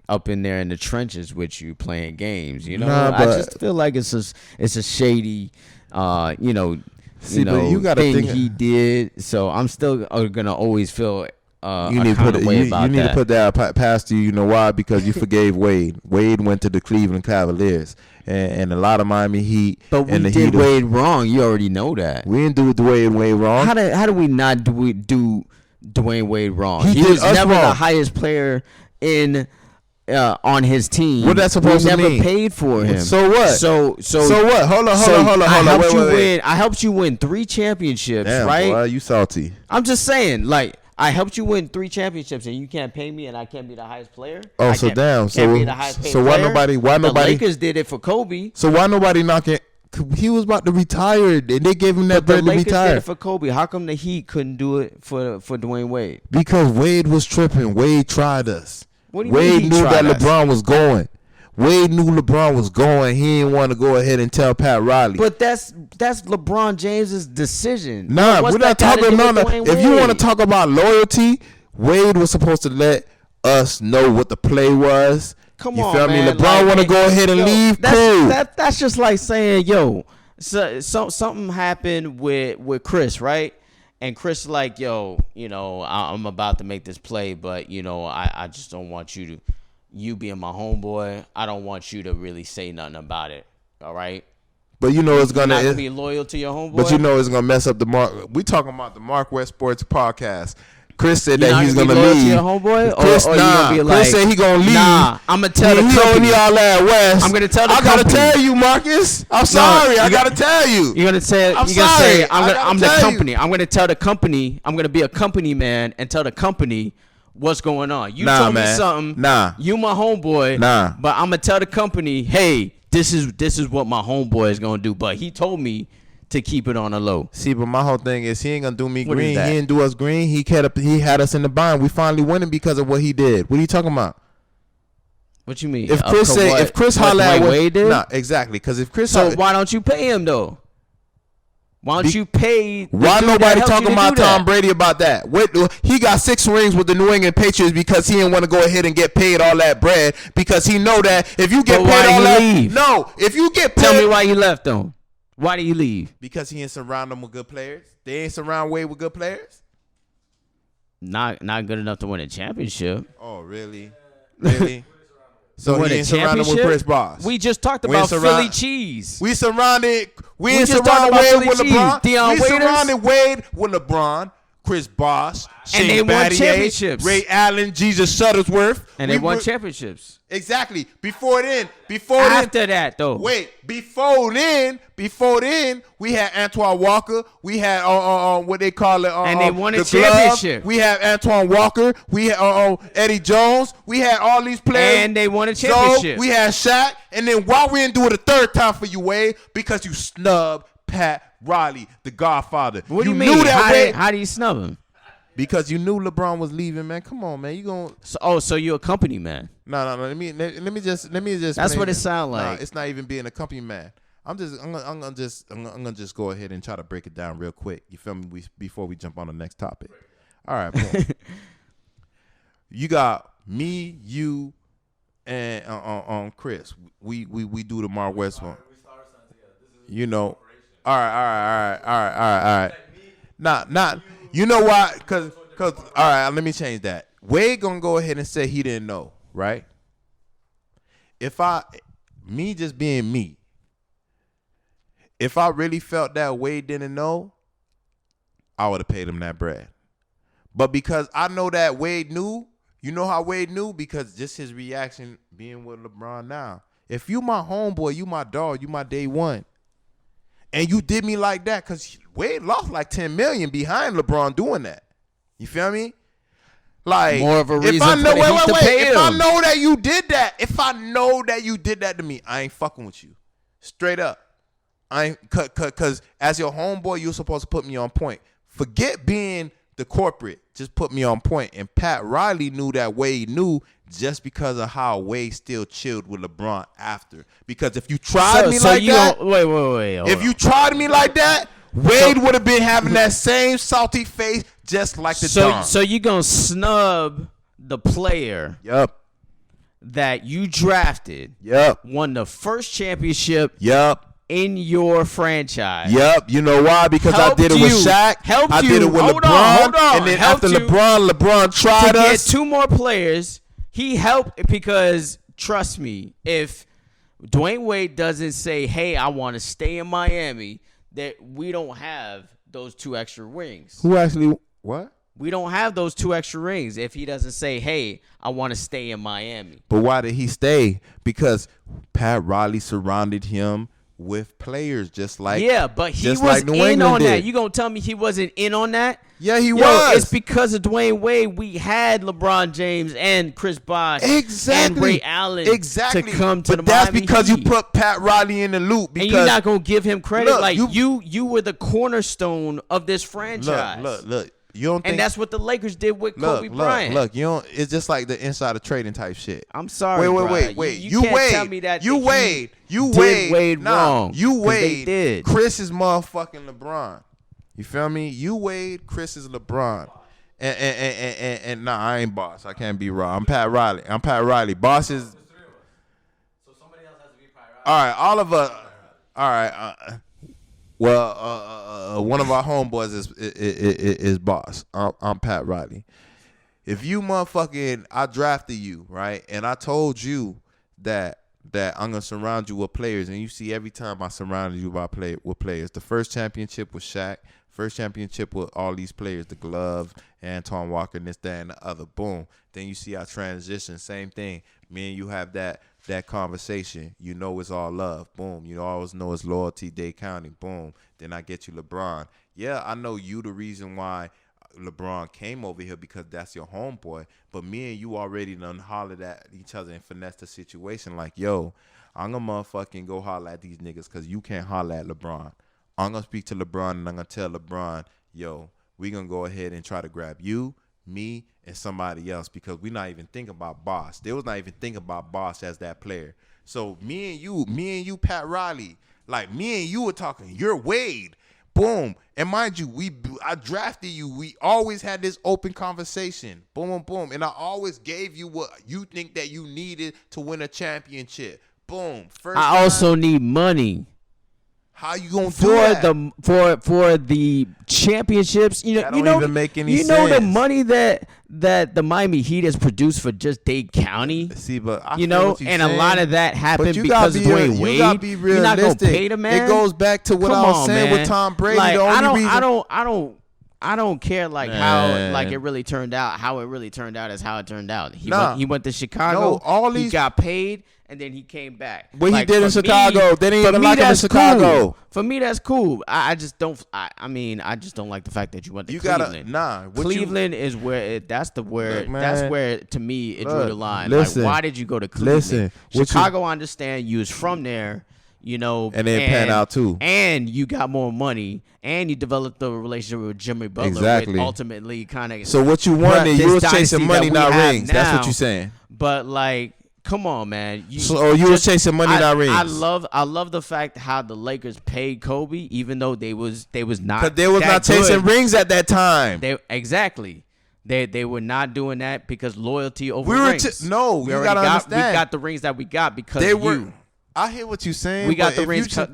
up in there in the trenches with you playing games. You know, I just feel like it's a shady, but you gotta thing think he did. So I'm still gonna always feel. You need to put that past you. You know why? Because you forgave Wade. Wade went to the Cleveland Cavaliers, and a lot of Miami Heat. But we did Wade wrong. You already know that. We didn't do Dwayne Wade wrong. How do we not do Dwayne Wade wrong? He was never wrong. The highest player on his team. What that's supposed to mean? We never paid for him. So what? So what? Hold on. I helped you win 3 championships. Damn, right? Boy, you salty. I'm just saying, like. I helped you win 3 championships, and you can't pay me, and I can't be the highest player. Oh, so damn. So why nobody? The Lakers did it for Kobe. So why nobody knocking? He was about to retire, and they gave him that bread to retire. The Lakers did it for Kobe. How come the Heat couldn't do it for Dwayne Wade? Because Wade was tripping. Wade tried us. What do you mean Wade knew that LeBron was going. Wade knew LeBron was going. He didn't want to go ahead and tell Pat Riley. But that's LeBron James's decision. Nah, we're not talking about. If you want to talk about loyalty, Wade was supposed to let us know what the play was. Come on, you feel man. me? LeBron want to go ahead and leave. Cool. That's just like saying, so something happened with Chris, right? And Chris like, I'm about to make this play, but I just don't want you being my homeboy, I don't want you to really say nothing about it. All right. But it's gonna be loyal to your homeboy. But it's gonna mess up the mark. We talking about the MarcWes Sports Podcast. Chris said that he's gonna leave. To your homeboy, Chris, Chris said he gonna leave. Nah, I'm gonna tell the company. He don't need all that West. I'm gonna tell the company. I gotta tell you, Marcus. I'm sorry. I gotta tell you. You're gonna say. I'm sorry. I'm the company. I'm gonna tell the company. I'm gonna be a company man and tell the company what's going on. You told me something. You my homeboy. But I'm gonna tell the company, hey, this is what my homeboy is gonna do. But he told me to keep it on the low. See, but my whole thing is he ain't gonna do me green. He didn't do us green. He had us in the bind. We finally winning because of what he did. What are you talking about? What you mean? If Chris Holla at Wade did? Nah, exactly. Because if Chris, so why don't you pay him though? Why don't you pay? Why nobody talking about Tom Brady about that? He got 6 rings with the New England Patriots because he didn't want to go ahead and get paid all that bread because he know that if you get paid all that, if you get paid, tell me why you left though. Why did you leave? Because he ain't surround them with good players. They ain't surround Wade with good players. Not good enough to win a championship. Oh really? Really? So he ain't surrounded with Chris Bosh. We just talked about Philly cheese. We ain't surrounded Wade with LeBron. We surrounded Wade with LeBron, Chris Bosh, and they won championships. Ray Allen, Jesus Shuttlesworth, and they won championships. Exactly. Before then, that though. Wait, before then, we had Antoine Walker. We had what they call it, and they won a championship. We had Antoine Walker. We had Eddie Jones. We had all these players, and they won a championship. So we had Shaq, and then why we didn't do it a third time for you, Wade? Because you snubbed Pat Riley, the Godfather. What do you mean? How do you snub him? Because you knew LeBron was leaving, man. Come on, man. You going? So you're a company man? No. Let me just. That's what it sounds like. Nah, it's not even being a company man. I'm gonna just go ahead and try to break it down real quick. You feel me? Before we jump on the next topic. All right, boom. You got me, you, and Chris. We do the MarcWes one. All right. Not. You know why? Cause all right, let me change that. Wade gonna go ahead and say he didn't know, right? Me just being me, if I really felt that Wade didn't know, I would have paid him that bread. But because I know that Wade knew, you know how Wade knew? Because just his reaction being with LeBron now. if you my homeboy, you my dog, you my day one, and you did me like that, because Wade lost like $10 million behind LeBron doing that. You feel me? Like, more of a reason if I know, if I him. know that you did that, if I know that you did that to me, I ain't fucking with you. Straight up. I ain't, cause as your homeboy, you're supposed to put me on point. Forget being the corporate. Just put me on point. And Pat Riley knew that Wade knew, just because of how Wade still chilled with LeBron after. Because if you tried me like that, wait. If you tried me like that, Wade would have been having that same salty face, just like the Don. So you gonna snub the player? Yup. That you drafted. Yup. Won the first championship. Yup. In your franchise. Yep. You know why? Because I did it with Shaq. I did it with LeBron. Hold on. And then after LeBron tried to us. Get two more players. He helped because, trust me, if Dwayne Wade doesn't say, hey, I want to stay in Miami, that we don't have those 2 extra rings. Who actually, what? We don't have those 2 extra rings if he doesn't say, hey, I want to stay in Miami. But why did he stay? Because Pat Riley surrounded him with players just like but he was like in on that. You gonna tell me he wasn't in on that? Yeah, he was. It's because of Dwayne Wade we had LeBron James and Chris Bosh and Ray Allen to come to the Miami that's because Heat. you put Pat Riley in the loop. Because and you're not gonna give him credit. Look, like you were the cornerstone of this franchise. Look. You don't think, and that's what the Lakers did with Kobe Bryant. Look, you don't. It's just like the insider trading type shit. I'm sorry. Wait. You can't tell me that you Wade wrong. You Wade. Did. Chris is motherfucking LeBron. You feel me? You Wade. Chris is LeBron. And nah, I ain't boss. I can't be wrong. I'm Pat Riley. Boss is. So somebody else has to be Pat Riley. All right, all of us. All right. One of our homeboys is boss. I'm Pat Riley. If you motherfucking, I drafted you, right? And I told you that I'm gonna surround you with players, and you see every time I surrounded you with players. The first championship with Shaq, first championship with all these players, the Glove, Antoine Walker, and this, that, and the other. Boom. Then you see our transition, same thing. Me and you have that conversation. You know it's all love. Boom. You always know it's loyalty, Dade County. Boom. Then I get you LeBron. Yeah, I know you the reason why LeBron came over here, because that's your homeboy. But me and you already done hollered at each other and finessed the situation like, yo, I'm going to motherfucking go holler at these niggas because you can't holler at LeBron. I'm going to speak to LeBron and I'm going to tell LeBron, yo, we going to go ahead and try to grab you, me, and somebody else, because we not even thinking about Boss. They was not even thinking about Boss as that player. So me and you, Pat Riley, like me and you were talking, you're Wade. Boom. And mind you, I drafted you. We always had this open conversation. Boom, boom, boom. And I always gave you what you think that you needed to win a championship. Boom. First I also need money. How you gonna do that? For the championships? That don't even make any sense. You know the money that the Miami Heat has produced for just Dade County. See, but I you know, and a lot of that happened because of Dwayne Wade. You gotta be realistic. You're not gonna pay the man. It goes back to what I was saying with Tom Brady. Like, the only reason I don't care like how like it really turned out. How it really turned out is how it turned out. He went to Chicago. He got paid. And then he came back. What he did in Chicago, they didn't even like him in Chicago. Cool. For me, that's cool. I just don't. I mean, I just don't like the fact that you went to Cleveland. Cleveland is where that's where to me it drew the line. Listen, like, why did you go to Cleveland? Chicago, I understand you was from there, you know, and then pan out too. And you got more money, and you developed a relationship with Jimmy Butler. Exactly. Which ultimately, kind of. So what you wanted, you was chasing money, not rings. That's what you're saying. But like. Come on, man. You was chasing money, not rings. I love the fact how the Lakers paid Kobe, even though they was not. Because they was not chasing rings at that time. They were not doing that because loyalty over rings. You gotta understand. We got the rings that we got because of you. I hear what you're saying. We got the rings that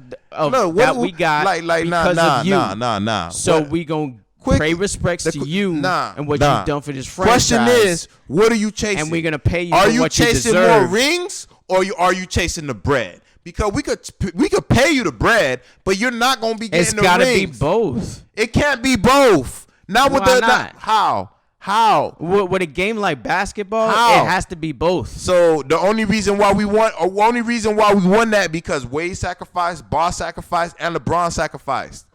we got because of you. Nah. So we gonna. Pay respects to you and what you've done for this franchise. Question is, what are you chasing? And we're gonna pay you. Are for you what chasing you more rings, or are you chasing the bread? Because we could pay you the bread, but you're not gonna be getting the rings. It's gotta be both. It can't be both. Not with Why not? How? How? With a game like basketball, it has to be both. So the only reason why we won that because Wade sacrificed, Boss sacrificed, and LeBron sacrificed.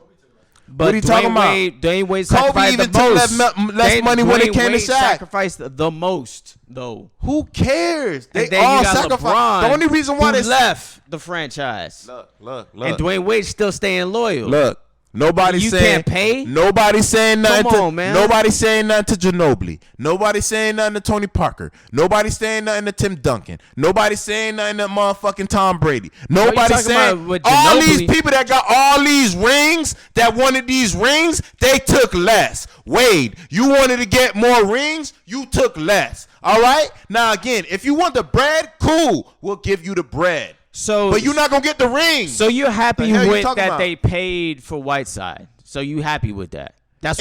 But what are you talking about? Dwayne Wade sacrificed Kobe even took less money when it came to Shaq. Sacrificed the most, though. Who cares? They then all you got sacrificed. LeBron, The only reason why they they left the franchise. Look. And Dwayne Wade still staying loyal. Look. Nobody's saying can't pay. Nobody's saying nothing. Come on, man. Nobody's saying nothing to Ginobili. Nobody's saying nothing to Tony Parker. Nobody's saying nothing to Tim Duncan. Nobody's saying nothing to motherfucking Tom Brady. Nobody's saying all these people that got all these rings that wanted these rings, they took less. Wade, you wanted to get more rings, you took less. All right? Now again, if you want the bread, cool. We'll give you the bread. But you're not gonna get the ring. So you're happy with that they paid for Whiteside. So you happy with that? That's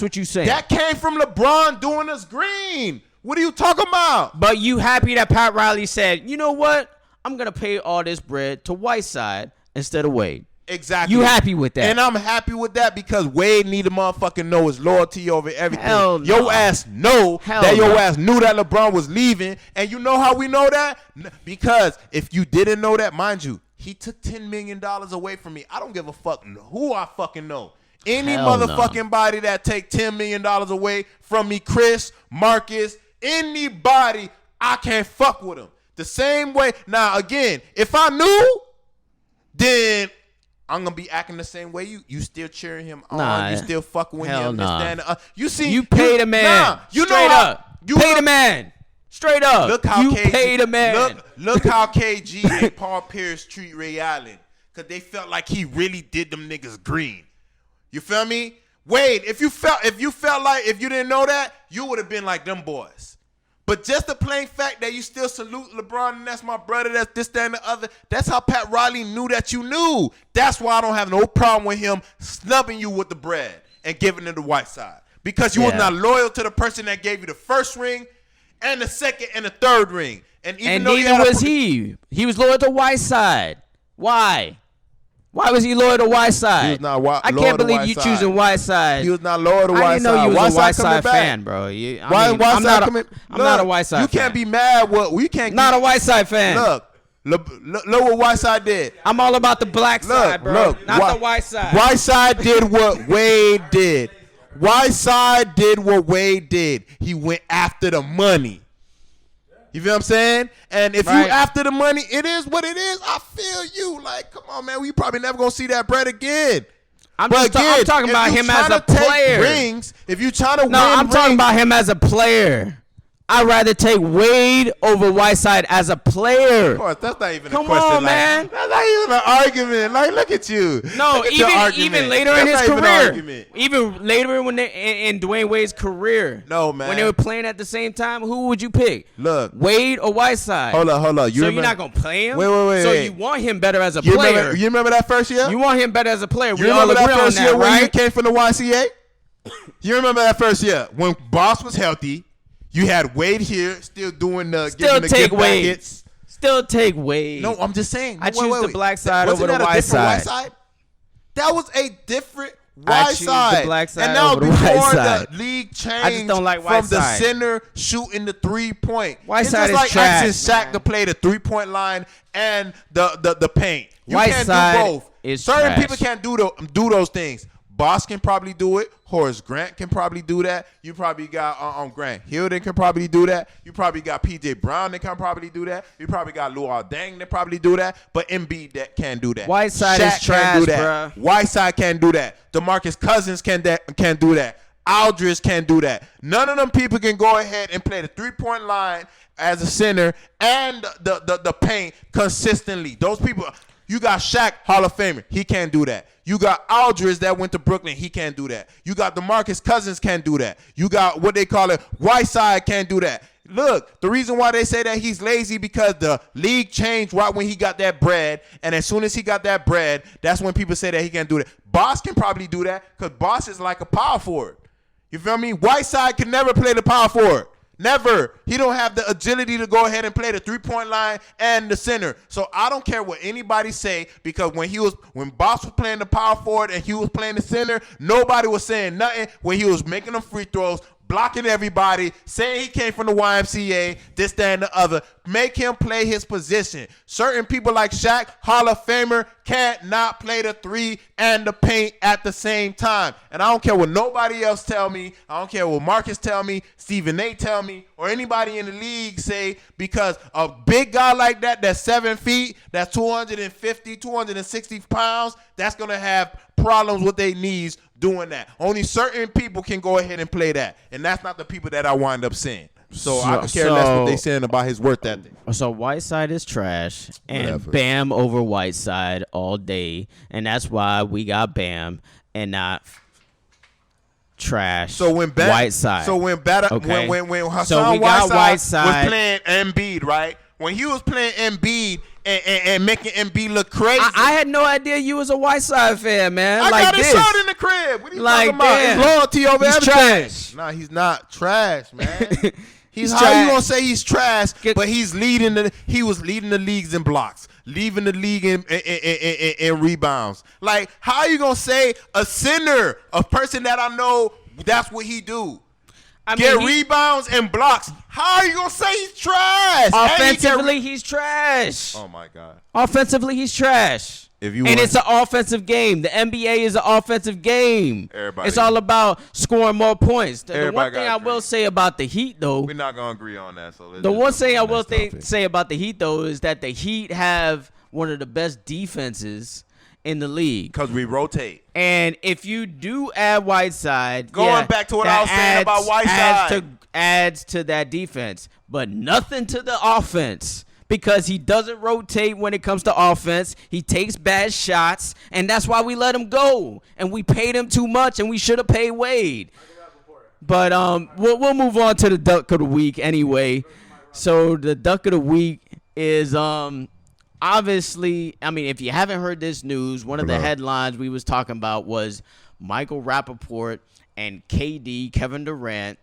what you saying. That came from LeBron doing us green. What are you talking about? But you happy that Pat Riley said, you know what? I'm gonna pay all this bread to Whiteside instead of Wade. Exactly. You happy with that? And I'm happy with that because Wade need to motherfucking know his loyalty over everything. Hell no. Your ass know your ass knew that LeBron was leaving. And you know how we know that? Because if you didn't know that, mind you, he took $10 million away from me. I don't give a fuck who I fucking know. Any motherfucking body that take $10 million away from me, Chris, Marcus, anybody, I can't fuck with them. The same way. Now, again, if I knew, then I'm gonna be acting the same way. You still cheering him on. Nah, you still fucking with him. Nah. You paid a man. You straight know up. You paid a man. Straight up. Look how you paid a man. Look how KG and Paul Pierce treat Ray Allen, cause they felt like he really did them niggas green. You feel me? Wade, if you felt like if you didn't know that, you would have been like them boys. But just the plain fact that you still salute LeBron and that's my brother, that's this, that, and the other, that's how Pat Riley knew that you knew. That's why I don't have no problem with him snubbing you with the bread and giving it to Whiteside. Because you was not loyal to the person that gave you the first ring and the second and the third ring. And neither was he. He was loyal to Whiteside. Why? Why was he loyal to Whiteside? He was not I can't believe you choosing Whiteside. He was not loyal to Whiteside. I didn't know you was a Whiteside fan, bro. I'm not a Whiteside fan. You can't be mad. Not a Whiteside fan. Look what Whiteside did. I'm all about the black side, bro. Not the white side. Whiteside did what Wade did. Whiteside did what Wade did. He went after the money. You feel what I'm saying? And if you after the money, it is what it is. I feel you. Like, come on, man. We probably never going to see that bread again. I'm talking about him as a player. If you trying to win I'm talking about him as a player. I'd rather take Wade over Whiteside as a player. Of course, that's not even a question. Come on, man. That's not even an argument. Like, look at you. No, even later in his career. Even later in Dwayne Wade's career. No, man. When they were playing at the same time, who would you pick? Look. Wade or Whiteside? Hold on. You're not going to play him? Wait. So you want him better as a player. You remember that first year? You want him better as a player. You remember that first year when you came from the YCA? You remember that first year when Boss was healthy? You had Wade here, still doing giving the gift back hits. Still take Wade. No, I'm just saying. I choose the black side over the white side. That was a different white side. The black side and now over the before white side. the league changed I just don't like white from the side. center shooting the 3-point. White it's side just is like trash, asking Shaq to play the 3-point line and the paint. You white can't side do both. Is Certain trash. people can't do those things. Boss can probably do it. Horace Grant can probably do that. You probably got Grant Hilden can probably do that. You probably got P.J. Brown that can probably do that. You probably got Luol Deng that probably do that. But Embiid that can do that. Whiteside Shaq is trash, do that. Bruh. Whiteside can do that. DeMarcus Cousins can do that. Aldridge can do that. None of them people can go ahead and play the 3-point line as a center and the paint consistently. Those people. You got Shaq, Hall of Famer. He can't do that. You got Aldridge that went to Brooklyn. He can't do that. You got DeMarcus Cousins can't do that. You got what they call it, Whiteside can't do that. Look, the reason why they say that he's lazy because the league changed right when he got that bread. And as soon as he got that bread, that's when people say that he can't do that. Boss can probably do that because Boss is like a power forward. You feel me? Whiteside can never play the power forward. Never. He don't have the agility to go ahead and play the 3-point line and the center. So I don't care what anybody say because when Boss was playing the power forward and he was playing the center, nobody was saying nothing when he was making them free throws. blocking everybody, saying he came from the YMCA, this, that, and the other. Make him play his position. Certain people like Shaq, Hall of Famer, can't not play the 3 and the paint at the same time. And I don't care what nobody else tell me. I don't care what Marcus tell me, Stephen A tell me, or anybody in the league say, because a big guy like that, that's 7 feet, that's 250, 260 pounds, that's going to have problems with their knees doing that. Only certain people can go ahead and play that. And that's not the people that I wind up seeing. So I don't care less what they saying about his worth ethic. So Whiteside is trash, and Bam over Whiteside all day, and that's why we got Bam and not trash. So when Whiteside, when Hassan so we got Whiteside was playing Embiid, right? When he was playing Embiid and making Embiid look crazy, I had no idea you was a Whiteside fan, man. I like got this. his shirt in the crib. What are you like talking about? His loyalty over he's everything. Trash. Nah, he's not trash, man. He's how trash. you gonna say he's trash? But he was leading the leagues in blocks, leaving the league in rebounds. Like, how you gonna say a center, a person that I know, that's what he do? Get rebounds and blocks. How are you gonna say he's trash? Offensively, he's trash. Oh my God. Offensively, he's trash. It's an offensive game. The NBA is an offensive game. It's all about scoring more points. The one thing I will say about the Heat, though, we're not gonna agree on that. So the one thing I will say about the Heat, though, is that the Heat have one of the best defenses in the league because we rotate. And if you do add Whiteside, going back to what I was saying about Whiteside, adds to that defense, but nothing to the offense. Because he doesn't rotate when it comes to offense. He takes bad shots, and that's why we let him go. And we paid him too much, and we should have paid Wade. But we'll move on to the Duck of the Week anyway. So the Duck of the Week is obviously, I mean, if you haven't heard this news, one of the headlines we was talking about was Michael Rapaport and KD, Kevin Durant,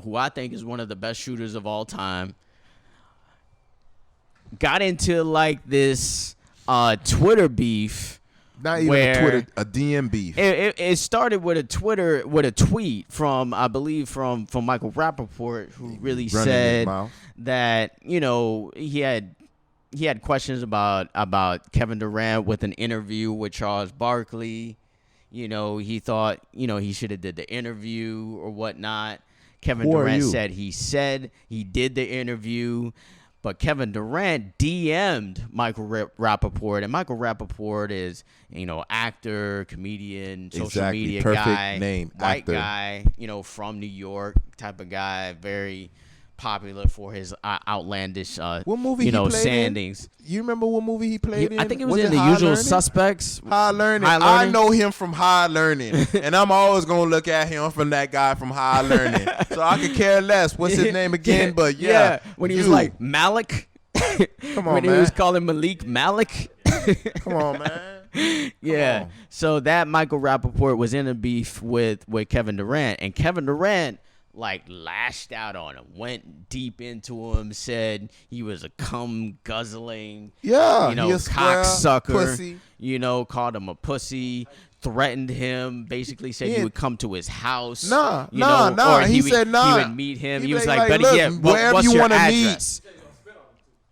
who I think is one of the best shooters of all time, got into like this Twitter beef. Not even a DM beef. It started with a tweet from, I believe, from Michael Rapaport, who really said that, you know, he had questions about Kevin Durant with an interview with Charles Barkley. You know, he thought, you know, he should have did the interview or whatnot. Kevin Durant said he did the interview. But Kevin Durant DM'd Michael Rapaport, and Michael Rapaport is, you know, actor, comedian, social media guy, white guy, you know, from New York type of guy, very popular for his outlandish, what movie you know, he played standings. In? You remember what movie he played in? I think it was in The Usual Suspects. High Learning. I know him from High Learning, and I'm always gonna look at him from that guy from High Learning. So I could care less. What's his name again? But yeah, when he was like Malik. Come on, when man. he was calling Malik Malik. Come on, man. Yeah. On. So that Michael Rapaport was in a beef with Kevin Durant, and Kevin Durant like lashed out on him, went deep into him, said he was a cum guzzling, you know, cocksucker, pussy. You know, called him a pussy, threatened him, basically said he would come to his house. Nah. He said nah. He would meet him. He was like, wherever you want to address? meet.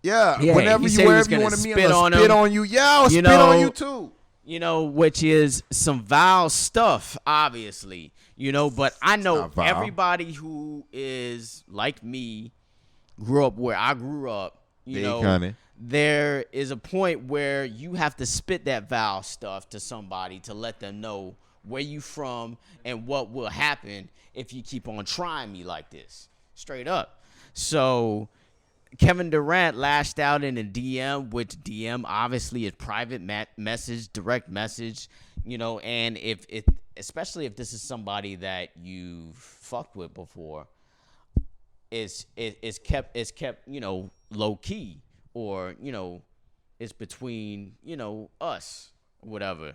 Yeah, wherever you want to meet, spit on you. Yeah, I'll spit on you too. You know, which is some vile stuff, obviously. You know, but I know everybody who is like me, grew up where I grew up. You know, there is a point where you have to spit that vile stuff to somebody to let them know where you from and what will happen if you keep on trying me like this. Straight up. So Kevin Durant lashed out in a DM, which DM obviously is private message, direct message, you know, and especially if this is somebody that you've fucked with before, it's kept, you know, low key, or, you know, it's between, you know, us, whatever.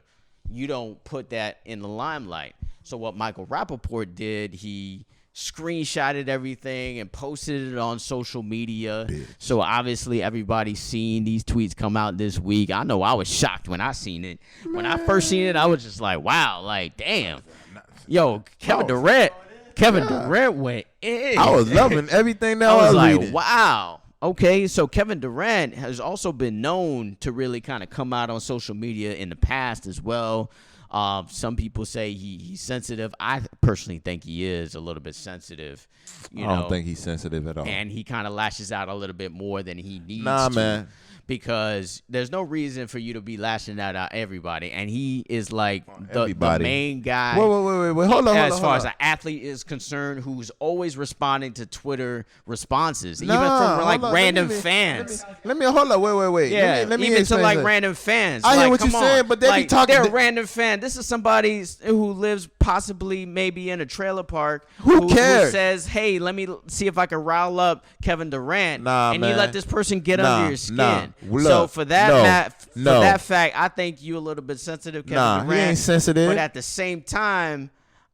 You don't put that in the limelight. So what Michael Rapaport did, he screenshotted everything and posted it on social media. Bitch. So obviously everybody's seen these tweets come out this week. I know I was shocked when I seen it. When I first seen it, I was just like, wow, like, damn. Yo, Kevin Kevin Durant went in. I was loving everything that I was like, reading. wow. Okay, so Kevin Durant has also been known to really kind of come out on social media in the past as well. Some people say he's sensitive. I personally think he is a little bit sensitive. I don't think he's sensitive at all. And he kind of lashes out a little bit more than he needs to. Man. Because there's no reason for you to be lashing out at everybody. And he is like the main guy. Wait. Hold on. As far as an athlete is concerned, who's always responding to Twitter responses, even from random fans. Let me hold on. Wait. Yeah, let me even to random fans. I hear what you're saying, but they be talking. They're a random fan. This is somebody who lives possibly maybe in a trailer park. Who cares? Who says, hey, let me see if I can rile up Kevin Durant. And you let this person get under your skin. Look, so for that fact, I think you a little bit sensitive, Kevin Durant. He ain't sensitive. But at the same time,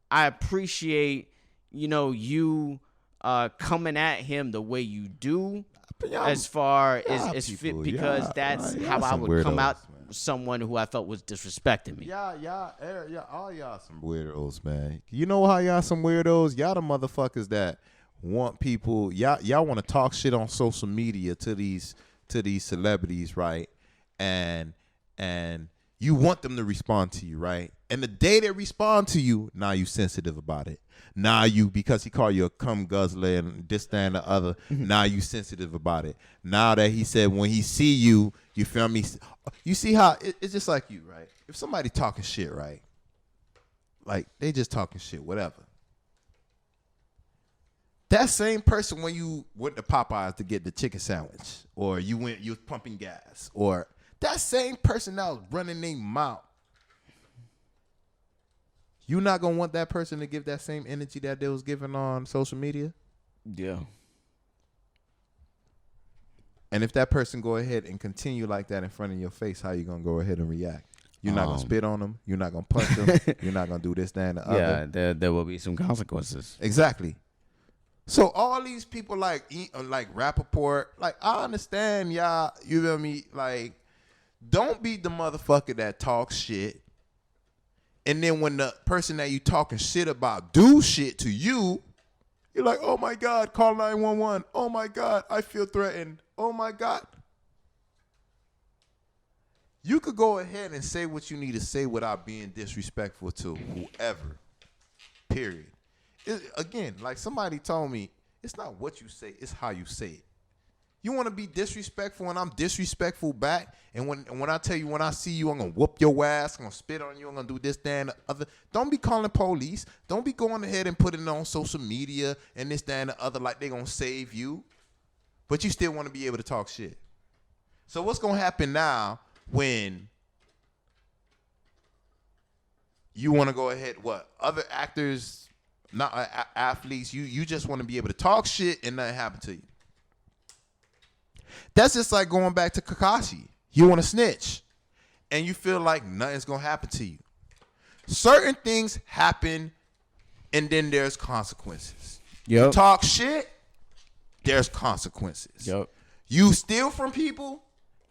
I appreciate you coming at him the way you do, as far as fit, because that's how I would come out. Someone who I felt was disrespecting me. All y'all some weirdos, man. You know how y'all some weirdos? Y'all the motherfuckers that want people. Y'all want to talk shit on social media to these celebrities, right? And you want them to respond to you, right? And the day they respond to you, now you sensitive about it. Now you, because he called you a cum guzzler and this, that, and the other, now you sensitive about it. Now that he said when he see you, you feel me? You see how it's just like you, right? If somebody talking shit, right? Like they just talking shit, whatever. That same person when you went to Popeyes to get the chicken sandwich, or you was pumping gas, or that same person that was running their mouth, you not gonna want that person to give that same energy that they was giving on social media? Yeah. And if that person go ahead and continue like that in front of your face, how you gonna go ahead and react? You're not gonna spit on them. You're not gonna punch them. You're not gonna do this, that, and the other. Yeah, there will be some consequences. Exactly. So all these people like Rapaport, like I understand y'all, you feel me? Like, don't be the motherfucker that talks shit, and then when the person that you talking shit about do shit to you, you're like, oh my God, call 911. Oh my God, I feel threatened. Oh my God. You could go ahead and say what you need to say without being disrespectful to whoever. Period. Again, like somebody told me, it's not what you say, it's how you say it. You want to be disrespectful and I'm disrespectful back, and when I tell you, when I see you, I'm going to whoop your ass, I'm going to spit on you, I'm going to do this, that, and the other. Don't be calling police. Don't be going ahead and putting it on social media and this, that, and the other like they're going to save you. But you still want to be able to talk shit. So what's going to happen now when you want to go ahead, other actors, not athletes, you just want to be able to talk shit and nothing happen to you. That's just like going back to Kakashi. You want to snitch and you feel like nothing's going to happen to you. Certain things happen and then there's consequences. Yep. You talk shit, there's consequences. Yep. You steal from people,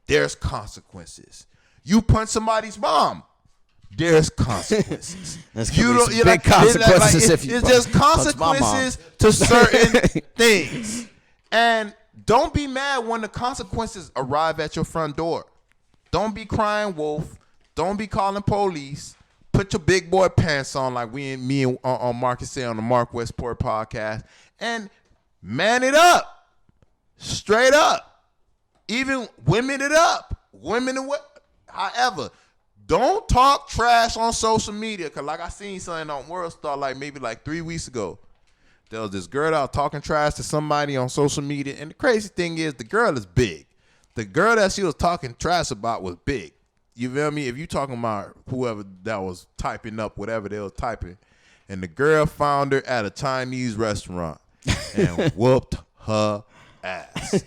there's consequences. You punch somebody's mom, there's consequences. Big consequences if you it's just consequences to certain things. And don't be mad when the consequences arrive at your front door. Don't be crying wolf. Don't be calling police. Put your big boy pants on like me and Marcus say on the MarcWes Sport Podcast, and man it up. Straight up. Even women it up. However, don't talk trash on social media, because like I seen something on World Star maybe 3 weeks ago. There was this girl out talking trash to somebody on social media, and the crazy thing is the girl is big. The girl that she was talking trash about was big. You feel me? If you talking about whoever that was typing up whatever they was typing, and the girl found her at a Chinese restaurant and whooped her ass.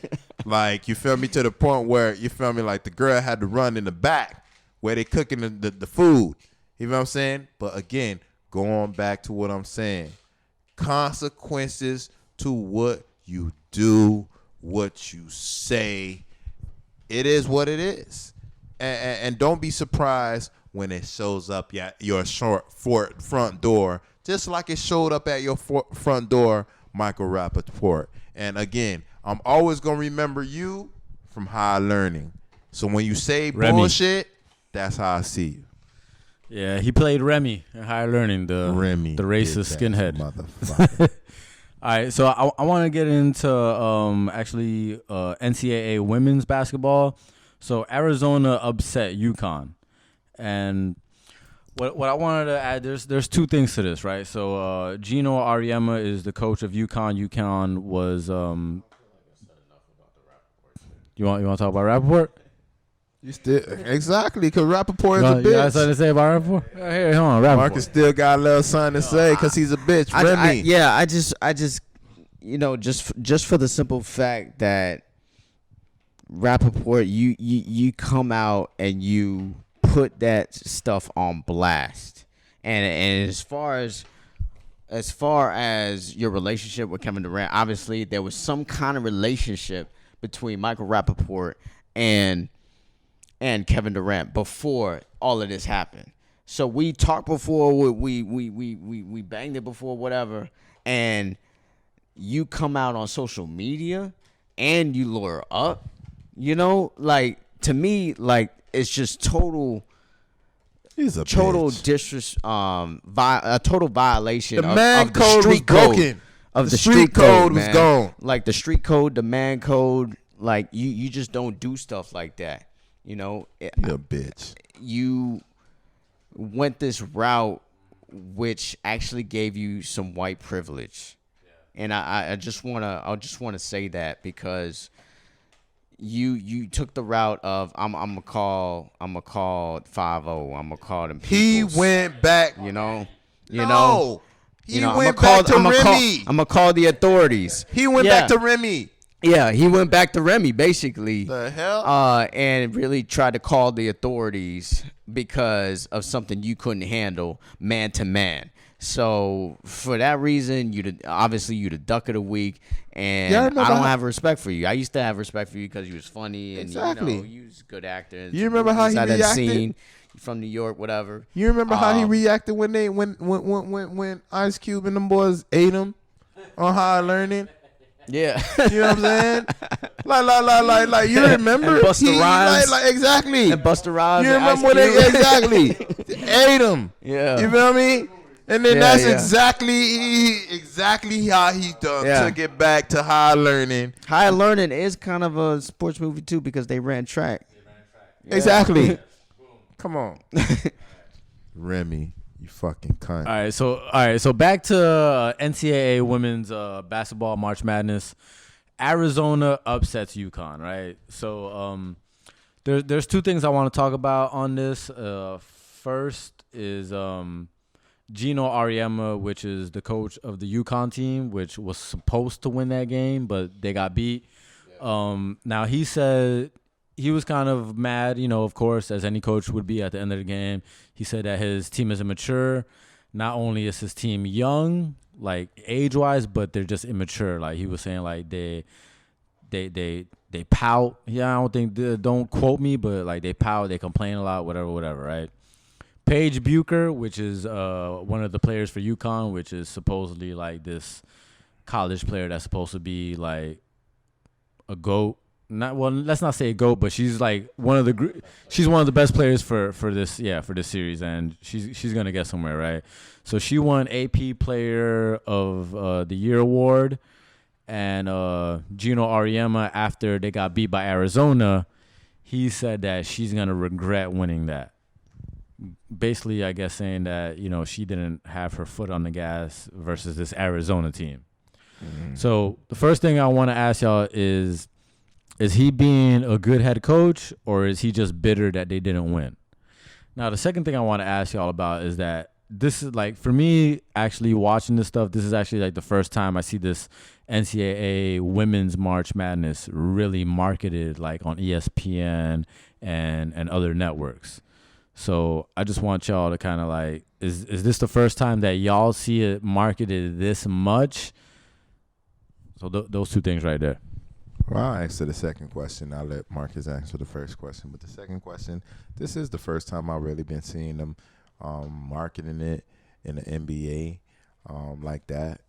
You feel me? To the point where, you feel me, the girl had to run in the back where they cooking the food. You know what I'm saying? But again, going back to what I'm saying, consequences to what you do, what you say. It is what it is. And don't be surprised when it shows up your front door just like it showed up at your front door, Michael Rapaport. And again, I'm always going to remember you from High Learning. So when you say bullshit, that's how I see you. Yeah, he played Remy in Higher Learning, the racist skinhead. Motherfucker. All right, so I want to get into NCAA women's basketball. So Arizona upset Uconn, and what I wanted to add, there's two things to this, right? So Gino Auriemma is the coach of Uconn. Uconn was you want to talk about Rapaport? You still exactly because Rapaport is a bitch. You got something to say about Rapaport? Here, hold on, Rapaport. Marcus still got a little something to say because he's a bitch. Remy. I just just for the simple fact that Rapaport, you come out and you put that stuff on blast, and as far as your relationship with Kevin Durant, obviously there was some kind of relationship between Michael Rapaport and Kevin Durant before all of this happened. So we talked before, we banged it before, whatever, and you come out on social media and you lure up, like, to me, like, it's just total. He's a total bitch. A total violation of the street code. Of the street code was gone. Like the street code, the man code, like you just don't do stuff like that. You're a bitch. You went this route, which actually gave you some white privilege, and I just wanna say that because you took the route of I'm gonna call 5-0. I'm gonna call them. He went back. He went back to Remy. I'm gonna call the authorities. He went back to Remy. Yeah, he went back to Remy, basically. The hell? And really tried to call the authorities because of something you couldn't handle man to man. So for that reason, you're the duck of the week, and I don't have respect for you. I used to have respect for you because you was funny and you was a good actor. And you remember how he reacted? Scene, from New York, whatever. You remember how he reacted when Ice Cube and them boys ate him on High Learning? Yeah. You know what I'm saying? Like you remember? And Busta Rhymes. Exactly. And Busta Rhymes. You remember when they exactly ate him? Yeah. You feel me? And then that's exactly how he took it back to High Learning. High Learning is kind of a sports movie too because they ran track. Yeah. Exactly. Come on. Remy. You fucking cunt. All right. So back to NCAA women's basketball March Madness. Arizona upsets UConn, right? So there's two things I want to talk about on this. First is Gino Auriemma, which is the coach of the UConn team, which was supposed to win that game, but they got beat. Now he said he was kind of mad, of course, as any coach would be at the end of the game. He said that his team is immature. Not only is his team young, like age-wise, but they're just immature. Like he was saying, like they pout. Yeah, don't quote me, but like they pout, they complain a lot, whatever, right? Paige Bucher, which is one of the players for UConn, which is supposedly like this college player that's supposed to be like a GOAT. Let's not say a GOAT, but she's like one of the best players for this series, and she's gonna get somewhere, right? So she won AP Player of the Year award, and Gino Auriemma, after they got beat by Arizona, he said that she's gonna regret winning that. Basically, I guess saying that she didn't have her foot on the gas versus this Arizona team. Mm-hmm. So the first thing I want to ask y'all is he being a good head coach, or is he just bitter that they didn't win? Now, the second thing I want to ask y'all about is that this is like, for me, actually watching this stuff, this is actually like the first time I see this NCAA Women's March Madness really marketed like on ESPN and other networks. So I just want y'all to kind of like, is this the first time that y'all see it marketed this much? So those two things right there. Well, I'll answer the second question. I'll let Marcus answer the first question. But the second question, this is the first time I've really been seeing them marketing it in the NBA. like that,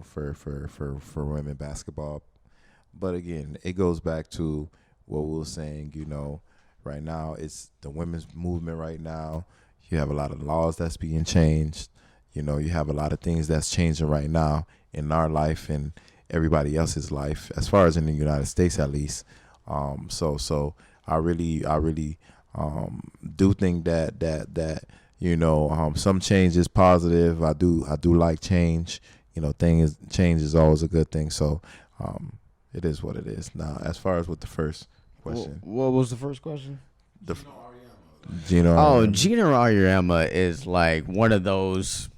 for women basketball. But again, it goes back to what we were saying, right now it's the women's movement right now. You have a lot of laws that's being changed. You have a lot of things that's changing right now in our life and everybody else's life, as far as in the United States at least. So I really do think that some change is positive. I do like change. Change is always a good thing. So it is what it is. Now, as far as with the first question, what was the first question? Gino Auriemma is like one of those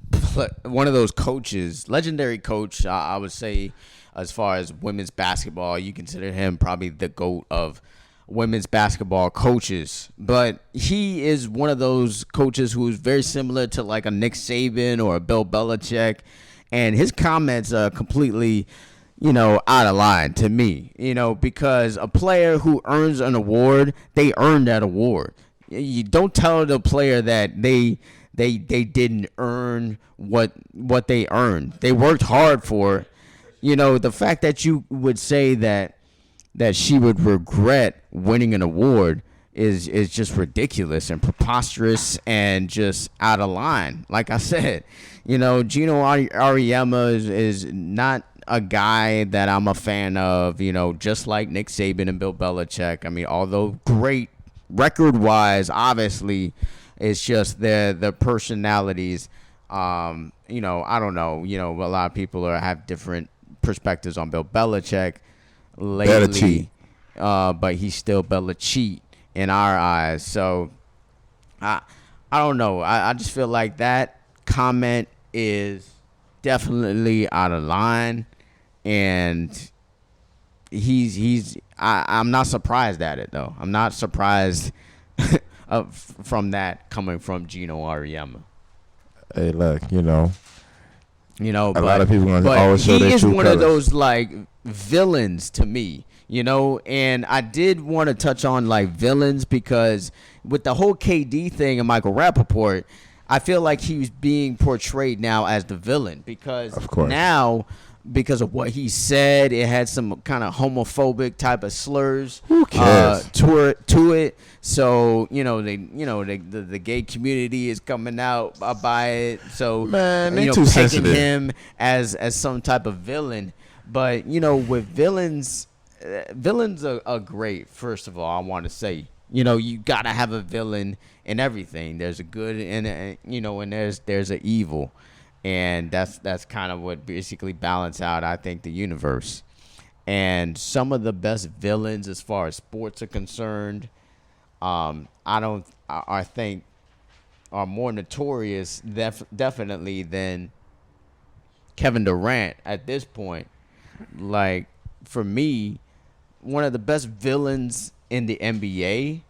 coaches, legendary coach. I would say, as far as women's basketball, you consider him probably the GOAT of women's basketball coaches. But he is one of those coaches who is very similar to like a Nick Saban or a Bill Belichick, and his comments are completely, out of line to me. Because a player who earns an award, they earn that award. You don't tell the player that they didn't earn what they earned. They worked hard for it. The fact that you would say that she would regret winning an award is just ridiculous and preposterous and just out of line. Like I said, Gino Auriemma is not a guy that I'm a fan of, just like Nick Saban and Bill Belichick. I mean, although great record-wise, obviously, it's just the personalities. I don't know. A lot of people have different perspectives on Bill Belichick lately, but he's still Belichick in our eyes. So I don't know. I just feel like that comment is definitely out of line, and I'm not surprised at it though. I'm not surprised from that coming from Gino Auriemma. Hey, look, a lot of people gonna always show their true colors. He is one of those like villains to me, and I did want to touch on like villains because with the whole KD thing and Michael Rapaport, I feel like he's being portrayed now as the villain because now, because of what he said, it had some kind of homophobic type of slurs to it. So the gay community is coming out by it. So man, they too pegging sensitive. him as some type of villain. But with villains are great. First of all, I want to say you gotta have a villain in everything. There's a good and and there's an evil. And that's kind of what basically balance out, I think, the universe. And some of the best villains as far as sports are concerned, I think are more notorious definitely than Kevin Durant at this point. Like, for me, one of the best villains in the NBA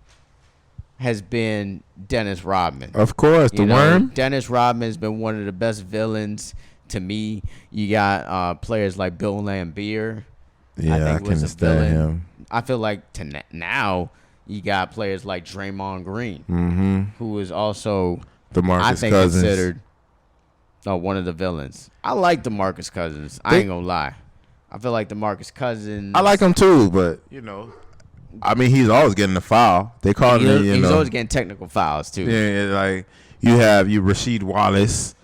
has been Dennis Rodman. Of course, the worm. Dennis Rodman has been one of the best villains to me. You got players like Bill Laimbeer. Yeah, I can stand him. I feel like now you got players like Draymond Green, who is also considered one of the villains. I like DeMarcus Cousins. I ain't gonna lie. I feel like DeMarcus Cousins. I like him too, but I mean, he's always getting a foul. They call him. He's always getting technical fouls too. Yeah, like you have Rasheed Wallace,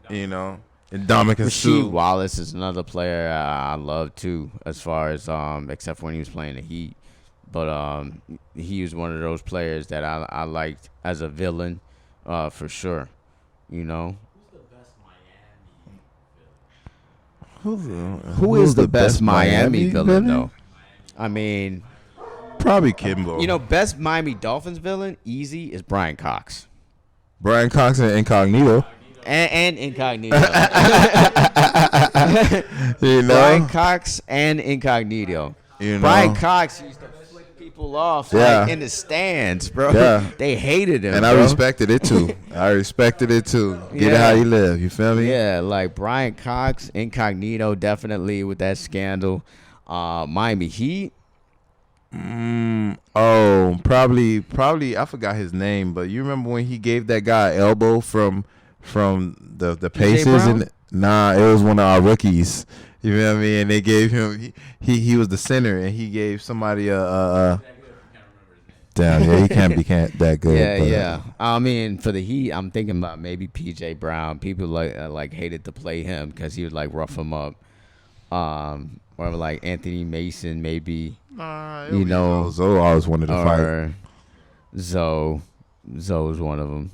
and Dominican Rasheed Wallace is another player I love too, as far as except for when he was playing the Heat. But he was one of those players that I liked as a villain, for sure. Who's the best Miami villain? Who is the best Miami villain though? I mean, probably Kimbo. Best Miami Dolphins villain, easy, is Brian Cox. Brian Cox and Incognito. And Incognito. Brian Cox and Incognito. Brian Cox used to flick people off in the stands, bro. Yeah. They hated him, and I respected it too. Get it how you live. You feel me? Yeah, like Brian Cox, Incognito, definitely with that scandal. Miami Heat. Probably. I forgot his name, but you remember when he gave that guy elbow from the Pacers? Nah, it was one of our rookies. You know what I mean? And they gave him he was the center, and he gave somebody a damn, yeah, he can't be that good. Yeah, yeah. I mean, for the Heat, I'm thinking about maybe P.J. Brown. People like hated to play him because he would like rough him up. Or like Anthony Mason, maybe. You know, Zoe always wanted to fight. Zoe was one of them.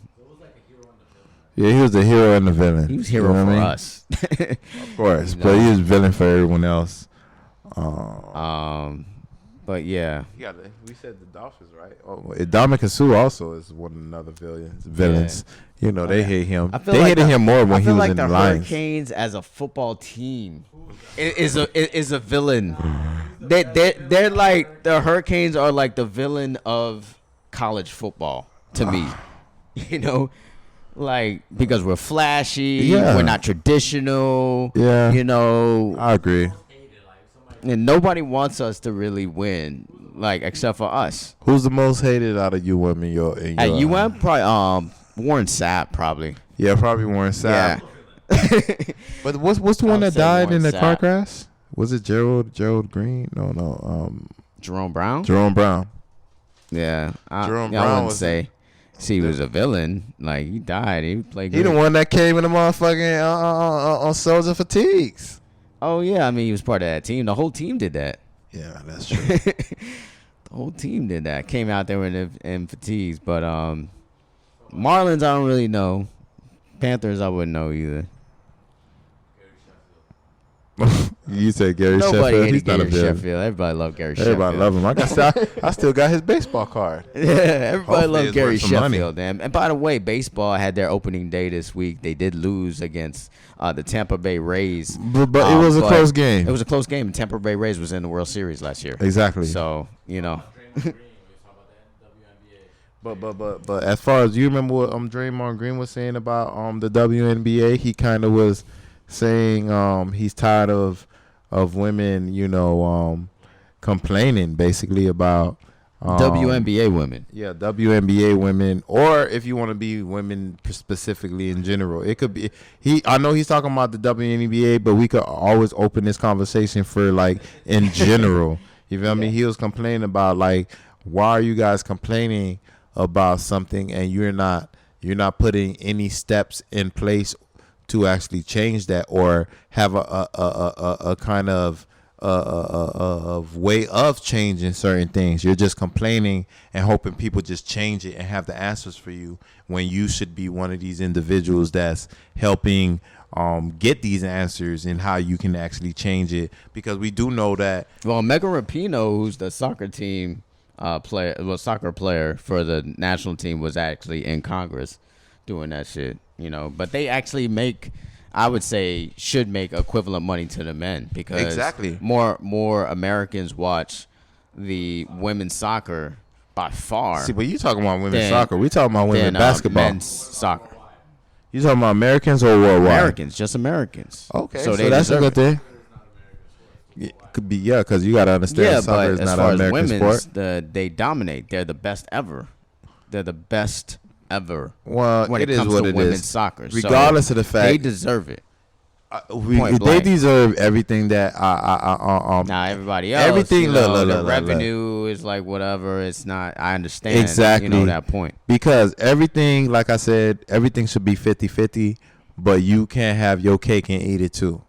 Yeah, he was the hero and the villain. He was hero for us, of course, but he was villain for everyone else. But yeah, we said the Dolphins, right? Dominic Sue also is one another villains. Yeah. You know, they hate him. They hated him more when he was in the Lions. Hurricanes as a football team is a villain. They're like the Hurricanes are like the villain of college football to me. You know. Like, because we're flashy, we're not traditional. Yeah, you know. I agree. And nobody wants us to really win, like, except for us. Who's the most hated out of UM in your at UM? Probably Warren Sapp, probably. Yeah, probably Warren Sapp. Yeah. But what's the one that died Warren in the car crash? Was it Gerald Green? No. Jerome Brown. Yeah, Jerome Brown. I wouldn't say. See, he was a villain. Like, he died. He played. He the one that came in the motherfucking on Soldier Fatigues. Oh yeah, I mean, he was part of that team. The whole team did that. Yeah, that's true. The whole team did that. Came out there in fatigues, but Marlins, I don't really know. Panthers, I wouldn't know either. You say Gary Sheffield. Nobody hated Gary Sheffield. Everybody loved Gary Sheffield. Everybody loved him. Like I said, I still got his baseball card. Yeah, everybody loved Gary Sheffield. And by the way, baseball had their opening day this week. They did lose against the Tampa Bay Rays. But it was a close game. It was a close game. And Tampa Bay Rays was in the World Series last year. Exactly. So, you know. But as far as you remember what Draymond Green was saying about the WNBA, he kind of was saying he's tired of women, you know, complaining basically about WNBA women. Yeah, WNBA women, or if you want to be women specifically in general, it could be. I know he's talking about the WNBA, but we could always open this conversation for like in general. You feel me? He was complaining about like, why are you guys complaining about something and you're not putting any steps in place to actually change that or have a kind of way of changing certain things. You're just complaining and hoping people just change it and have the answers for you when you should be one of these individuals that's helping get these answers and how you can actually change it, because we do know that. Well, Megan Rapinoe, who's the soccer team soccer player for the national team, was actually in Congress doing that shit. You know, but they actually I would say, should make equivalent money to the men, because exactly more Americans watch the women's soccer by far. See, but you talking about women's soccer. We talking about women's basketball. Men's soccer. You talking about Americans or worldwide? Americans, just Americans. Okay, so that's a good thing. Yeah, could be, because you got to understand soccer is not an American sport. They dominate. They're the best ever. They're the best ever. Well, when it comes to women's soccer, regardless of the fact they deserve it. They deserve everything that now everybody else. Everything, you know, the revenue is like whatever. It's not. I understand exactly, you know, that point, because everything, like I said, everything should be 50-50, but you can't have your cake and eat it too.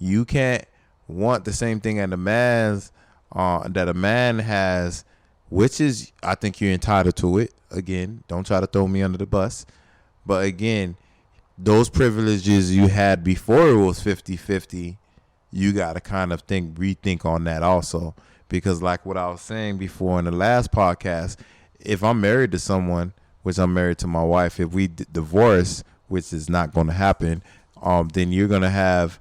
You can't want the same thing that a man has, which is, I think you're entitled to it. Again, don't try to throw me under the bus. But again, those privileges you had before it was 50-50, you got to kind of rethink on that also. Because like what I was saying before in the last podcast, if I'm married to someone, which I'm married to my wife, if we divorce, which is not going to happen, then you're going to have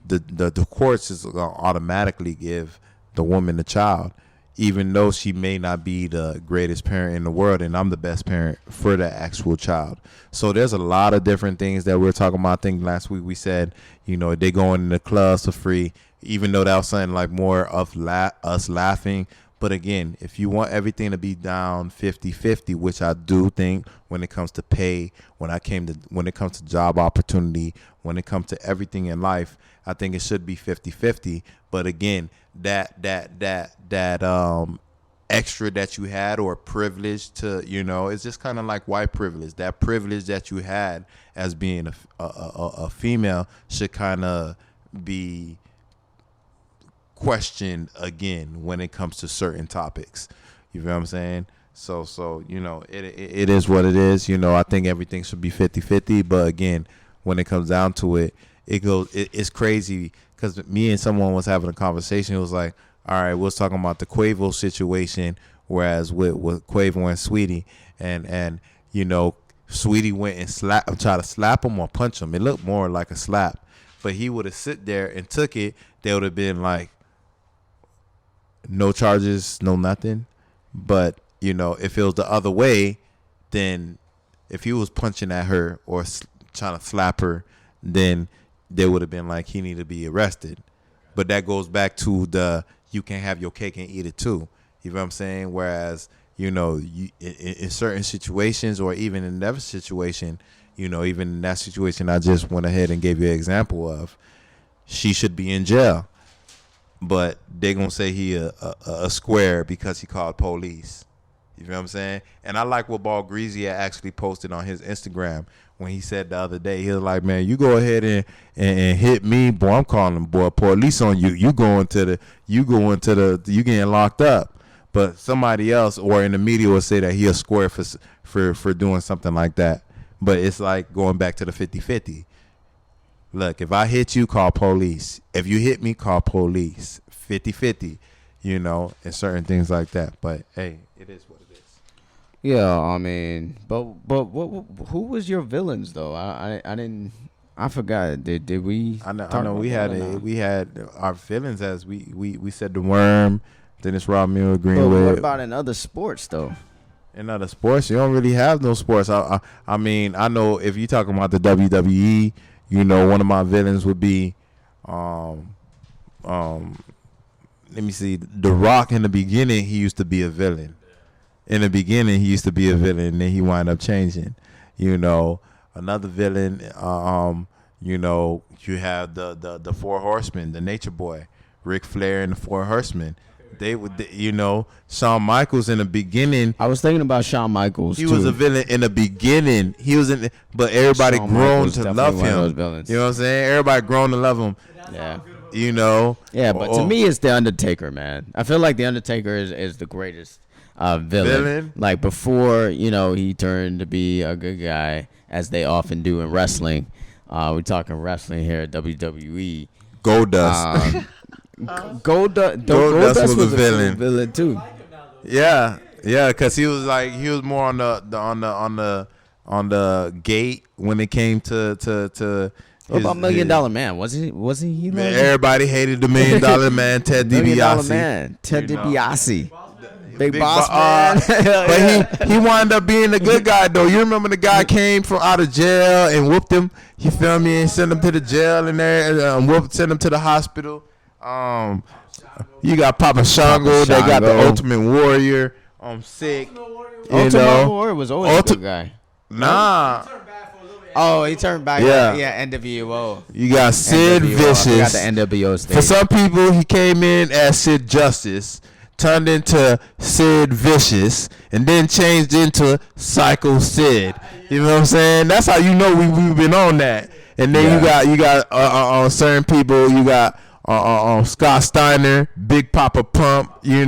the courts is going to automatically give the woman a child, even though she may not be the greatest parent in the world, and I'm the best parent for the actual child. So there's a lot of different things that we're talking about. I think last week we said, you know, they going in the clubs for free, even though that was something like more of us laughing. But again, if you want everything to be down 50-50, which I do think when it comes to pay, when it comes to job opportunity, when it comes to everything in life, I think it should be 50-50. But again, that extra that you had or privilege to, it's just kind of like white privilege. That privilege that you had as being a female should kind of be questioned again when it comes to certain topics. You feel what I'm saying? So it is what it is. I think everything should be 50-50, but again, when it comes down to it, it's crazy because me and someone was having a conversation. It was like, all right, we was talking about the Quavo situation, whereas with Quavo and Sweetie, and Sweetie went and tried to slap him or punch him. It looked more like a slap, but he would have sit there and took it. They would have been like, no charges, no nothing. But if it was the other way, then if he was punching at her or trying to slap her, then they would have been like, he need to be arrested. But that goes back to you can have your cake and eat it too. You know what I'm saying? Whereas, in certain situations or even in that situation, even in that situation I just went ahead and gave you an example of, she should be in jail. But they're going to say he a square because he called police. You know what I'm saying? And I like what Ball Greasy had actually posted on his Instagram when he said the other day, he was like, man, you go ahead and hit me, boy, I'm calling boy police on you. You getting locked up. But somebody else or in the media will say that he a square for doing something like that. But it's like going back to the 50-50. Look, if I hit you, call police. If you hit me, call police. 50-50, and certain things like that. But hey, it is what it is. Yeah, I mean, but who was your villains though? I forgot. Did we? I know we had our villains as we said the Worm, Dennis Rodman, Greenwood. What about in other sports though? In other sports, you don't really have no sports. I mean, I know if you're talking about the WWE. One of my villains would be, let me see, The Rock. In the beginning, he used to be a villain. And then he wound up changing. Another villain, you have the Four Horsemen, the Nature Boy, Ric Flair and the Four Horsemen. They would, Shawn Michaels in the beginning. I was thinking about Shawn Michaels. He was a villain in the beginning. But everybody grown to love him. You know what I'm saying? Everybody grown to love him. Yeah. Yeah, but to me, it's The Undertaker, man. I feel like The Undertaker is the greatest villain. Like before, he turned to be a good guy, as they often do in wrestling. We're talking wrestling here at WWE. Goldust. Goldust was a villain too. Yeah, because he was more on the gate when it came to. What about $1 Million Man? Wasn't he? Man, everybody hated the $1 Million Man, Ted DiBiase. Ted DiBiase. Big boss man. But he wound up being a good guy though. You remember the guy came from out of jail and whooped him. You feel me? And sent him to the jail and there, sent him to the hospital. You got Papa Shango. They got the Ultimate Warrior. Sick. Ultimate Warrior was always a good guy. Nah. Oh, he turned back. Yeah, NWO. You got Sid Vicious. I got the NWO stage. For some people, he came in as Sid Justice, turned into Sid Vicious, and then changed into Psycho Sid. You know what I'm saying? That's how you know we've been on that. And then you got certain people. You got Scott Steiner, Big Papa Pump. A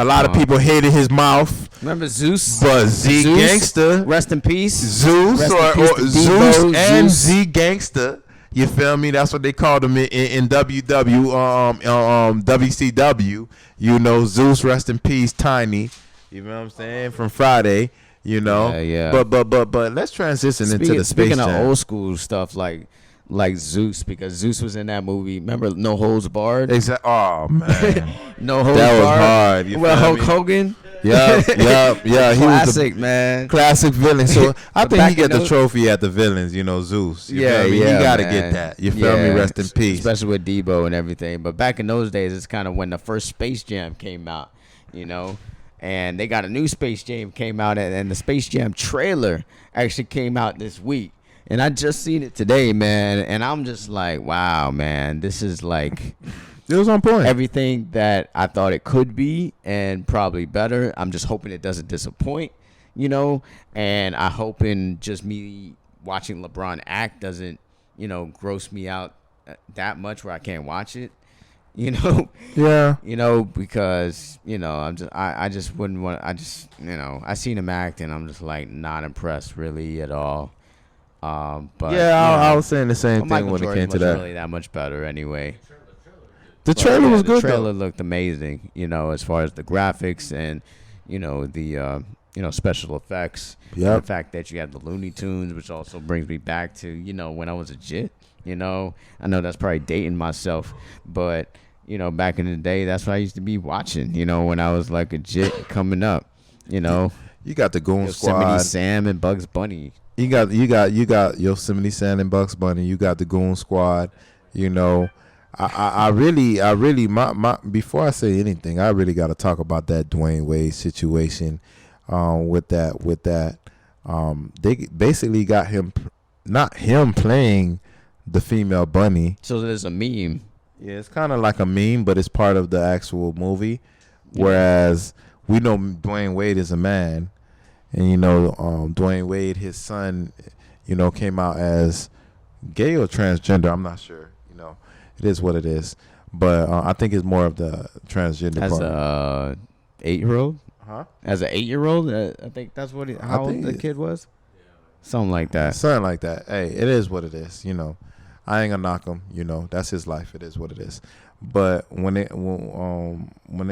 lot of people hated his mouth. Remember Zeus? But Z Gangsta, rest in peace. Zeus or Zeus and Z Gangsta. You feel me? That's what they called him in WCW. Zeus, rest in peace, Tiny. You know what I'm saying? From Friday. Yeah. But let's transition into the Space Jam. Speaking of old school stuff like Zeus, because Zeus was in that movie. Remember No Holds Barred? Exactly. Oh man, No Holds Barred. That was hard. Hulk Hogan. Yeah. Classic, man. Classic villain. So I think he get the trophy at the villains, Zeus. You feel me? He got to get that. You feel me? Rest in peace. Especially with Debo and everything. But back in those days, it's kind of when the first Space Jam came out, and they got a new Space Jam came out, and the Space Jam trailer actually came out this week. And I just seen it today, man, and I'm just like, wow, man, this is like it was on point. Everything that I thought it could be and probably better. I'm just hoping it doesn't disappoint, and I hoping just me watching LeBron act doesn't, gross me out that much where I can't watch it. Yeah. Because, I just wouldn't want, I seen him act and I'm just like not impressed really at all. But I was saying the same thing when it came to that. Really that much better anyway. The trailer was good. The trailer looked amazing, as far as the graphics and, the special effects. Yep. The fact that you have the Looney Tunes, which also brings me back to, when I was a jit. I know that's probably dating myself, but back in the day, that's what I used to be watching. When I was like a jit coming up. You got the Goon Squad, Yosemite Sam and Bugs Bunny. You got Yosemite Sam and Bugs Bunny. You got the Goon Squad. I really my before I say anything, I really got to talk about that Dwayne Wade situation. With that, they basically got him, not him playing the female bunny. So there's a meme. Yeah, it's kind of like a meme, but it's part of the actual movie. Whereas we know Dwayne Wade is a man, and Dwayne Wade, his son, came out as gay or transgender. I'm not sure. It is what it is, but I think it's more of the transgender. As part. a 8-year-old. Huh? As an 8-year-old, I think that's what how old the kid was. Something like that. Something like that. Hey, it is what it is. I ain't gonna knock him. That's his life. It is what it is. But when it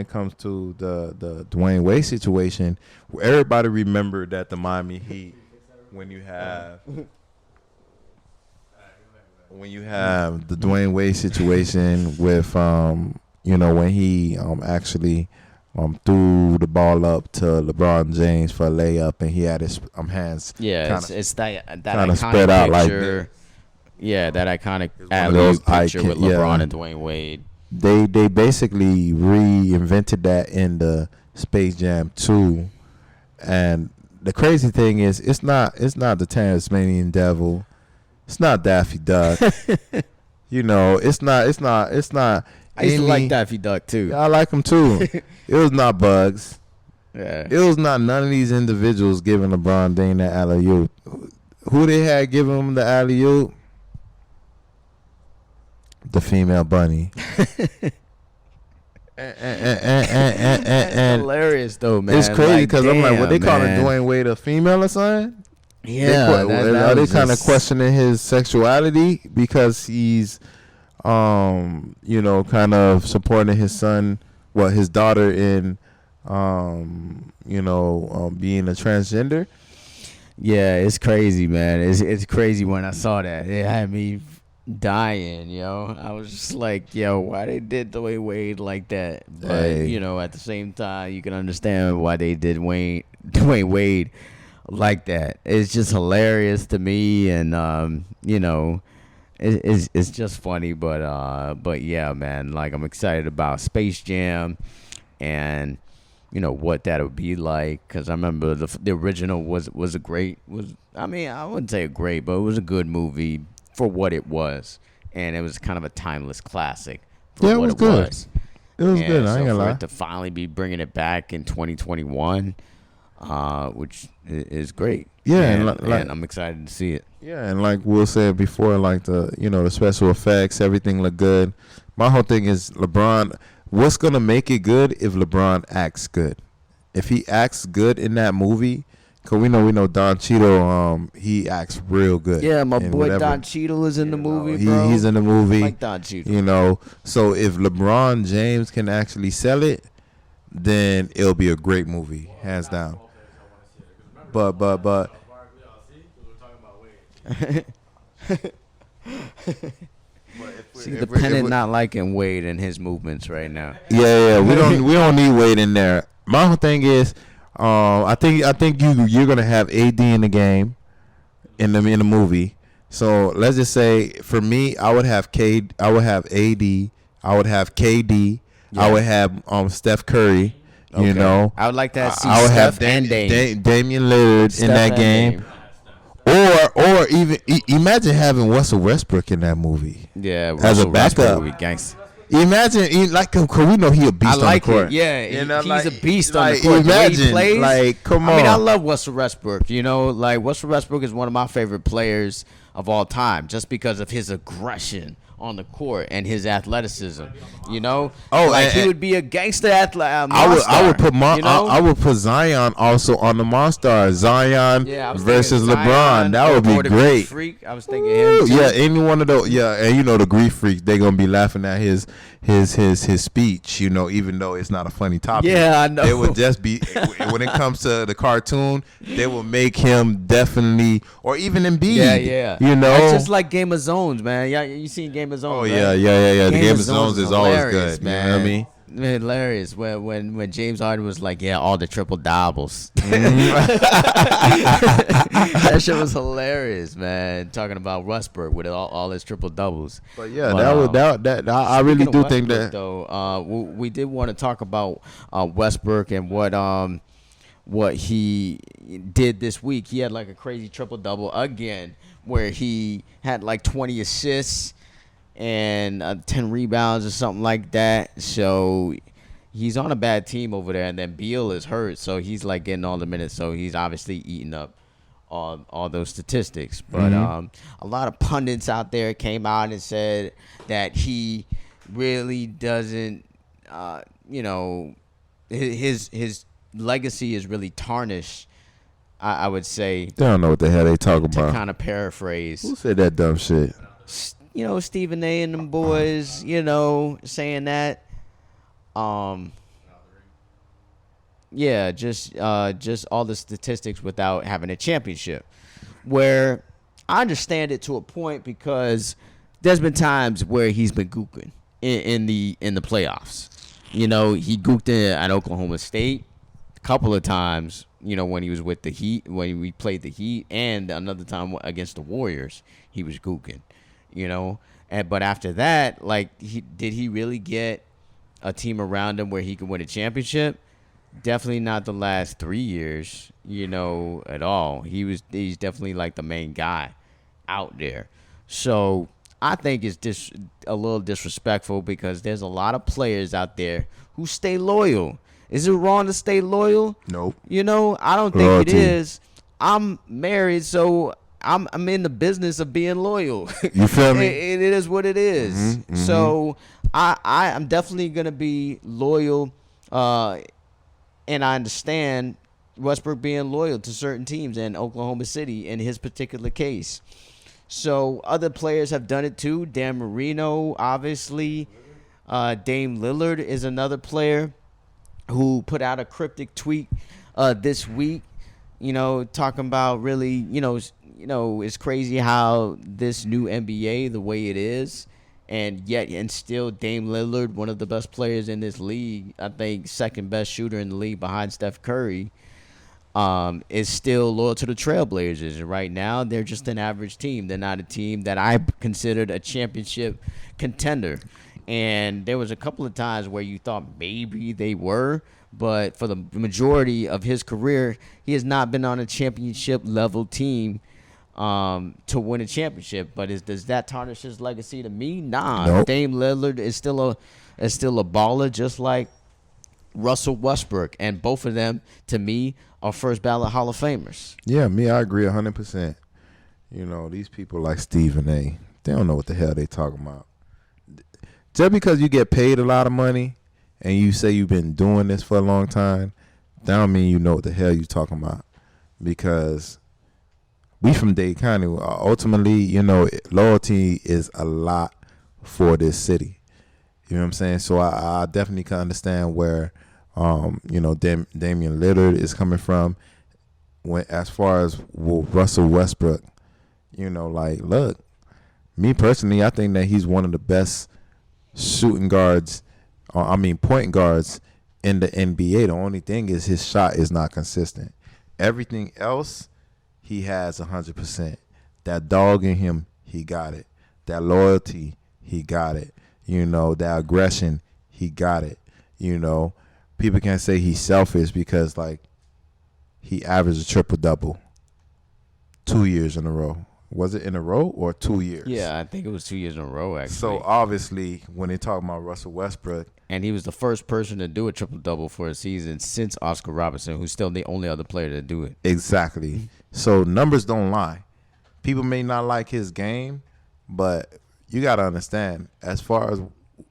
comes to the Dwayne Wade situation, everybody remembered that the Miami Heat, when you have the Dwayne Wade situation with when he actually threw the ball up to LeBron James for a layup, and he had his hands it's that iconic spread out picture, like that iconic alley-oop picture with LeBron and Dwayne Wade. They basically reinvented that in the Space Jam 2, and the crazy thing is it's not the Tasmanian Devil. It's not Daffy Duck. It's not. I used to like Daffy Duck too. I like him too. It was not Bugs. Yeah. It was not none of these individuals giving LeBron Dane that alley-oop. Who they had giving him the alley-oop? The female bunny. and hilarious though, man. It's crazy because I'm like, what they calling Dwayne Wade a female or something? Yeah, are they kind of questioning his sexuality because he's, kind of supporting his son, his daughter in, being a transgender? Yeah, it's crazy, man. It's crazy when I saw that. It had me dying, I was just like, why they did Dwayne Wade like that? But, at the same time, you can understand why they did Dwayne Wade like that. It's just hilarious to me, and it's just funny, but yeah, man, like I'm excited about Space Jam and what that would be like, because I remember the original was I wouldn't say a great, but it was a good movie for what it was, and it was kind of a timeless classic for what it was. It was good. I ain't gonna lie. For it to finally be bringing it back in 2021, which is great. Yeah, and I'm excited to see it. Yeah, and like Will said before, like the special effects, everything looked good. My whole thing is LeBron. What's gonna make it good if LeBron acts good? If he acts good in that movie, cause we know Don Cheadle, he acts real good. Yeah, my boy Don Cheadle is in the movie, bro. He's in the movie. I like Don Cheadle. So if LeBron James can actually sell it, then it'll be a great movie, hands down. But see the pennant not liking Wade and his movements right now. Yeah, we don't need Wade in there. my whole thing is, I think you're gonna have AD in the game, in the movie. So let's just say for me, I would have AD, I would have KD, I would have Steph Curry. Okay. You know, I would like to see Steph and Damian Lillard in that game. Or even imagine having Russell Westbrook in that movie. Yeah, as a backup. Imagine, like, cause we know he a beast on the court. Yeah, he's a beast on the court. Imagine, he plays, like, come on. I mean, I love Russell Westbrook. You know, like Russell Westbrook is one of my favorite players of all time, just because of his aggression on the court and his athleticism. You know, he would be a gangster athlete. I would put Zion also on the Monster. Zion versus LeBron. That would be great. Freak. I was thinking him too. Yeah, any one of those. Yeah, and you know the Greek Freak, they're gonna be laughing at his speech. You know, even though it's not a funny topic. Yeah, I know. It would just be when it comes to the cartoon, they will make him definitely, or even Embiid. Yeah. You know, it's just like Game of Zones, man. Yeah, you seen Game of Zones? Oh yeah. The Game of Zones is always good, man. You know what I mean? Hilarious when James Harden was like, all the triple doubles. That shit was hilarious, man. Talking about Westbrook with all his triple doubles. But yeah, I really do think that. Though, we did want to talk about Westbrook and what he did this week. He had like a crazy triple double again, where he had like 20 assists and 10 rebounds or something like that. So he's on a bad team over there, and then Beal is hurt, so he's like getting all the minutes. So he's obviously eating up all those statistics. But a lot of pundits out there came out and said that he really doesn't, his legacy is really tarnished. I would say. They don't know what the hell they talking about. To kind of paraphrase. Who said that dumb shit? Stephen A. and them boys, saying that. Just all the statistics without having a championship. Where I understand it to a point, because there's been times where he's been gooking in the playoffs. He gooked at Oklahoma State a couple of times. When he was with the Heat, when we played the Heat, and another time against the Warriors, he was gooking. But after that, did he really get a team around him where he could win a championship? Definitely not the last 3 years, at all. He's definitely like the main guy out there. So I think it's just a little disrespectful, because there's a lot of players out there who stay loyal. Is it wrong to stay loyal? Nope. I don't think it is. I'm married, so I'm in the business of being loyal. You feel me? It is what it is. Mm-hmm. So I'm definitely gonna be loyal, and I understand Westbrook being loyal to certain teams, and Oklahoma City in his particular case. So other players have done it too. Dan Marino, obviously. Dame Lillard is another player who put out a cryptic tweet this week, talking about really, it's crazy how this new NBA, the way it is, and still Dame Lillard, one of the best players in this league, I think second best shooter in the league behind Steph Curry, is still loyal to the Trailblazers. And right now, they're just an average team. They're not a team that I considered a championship contender. And there was a couple of times where you thought maybe they were, but for the majority of his career, he has not been on a championship level team to win a championship. But does that tarnish his legacy? To me, nah. Nope. Dame Lillard is still a baller, just like Russell Westbrook, and both of them, to me, are first ballot Hall of Famers. Yeah, I agree 100%. These people like Stephen A., they don't know what the hell they talking about. Just because you get paid a lot of money and you say you've been doing this for a long time, that don't mean you know what the hell you talking about. Because we from Dade County, ultimately, loyalty is a lot for this city. You know what I'm saying? So I definitely can understand where, Damian Lillard is coming from. As far as Russell Westbrook, look, me personally, I think that he's one of the best point guards in the NBA. The only thing is his shot is not consistent. Everything else, he has 100%. That dog in him, he got it. That loyalty, he got it. You know, that aggression, he got it. You know, people can't say he's selfish because, like, he averaged a triple-double 2 years in a row. Was it in a row or 2 years? Yeah, I think it was 2 years in a row, actually. So, obviously, when they talk about Russell Westbrook. And he was the first person to do a triple-double for a season since Oscar Robertson, who's still the only other player to do it. Exactly. So, numbers don't lie. People may not like his game, but you got to understand, as far as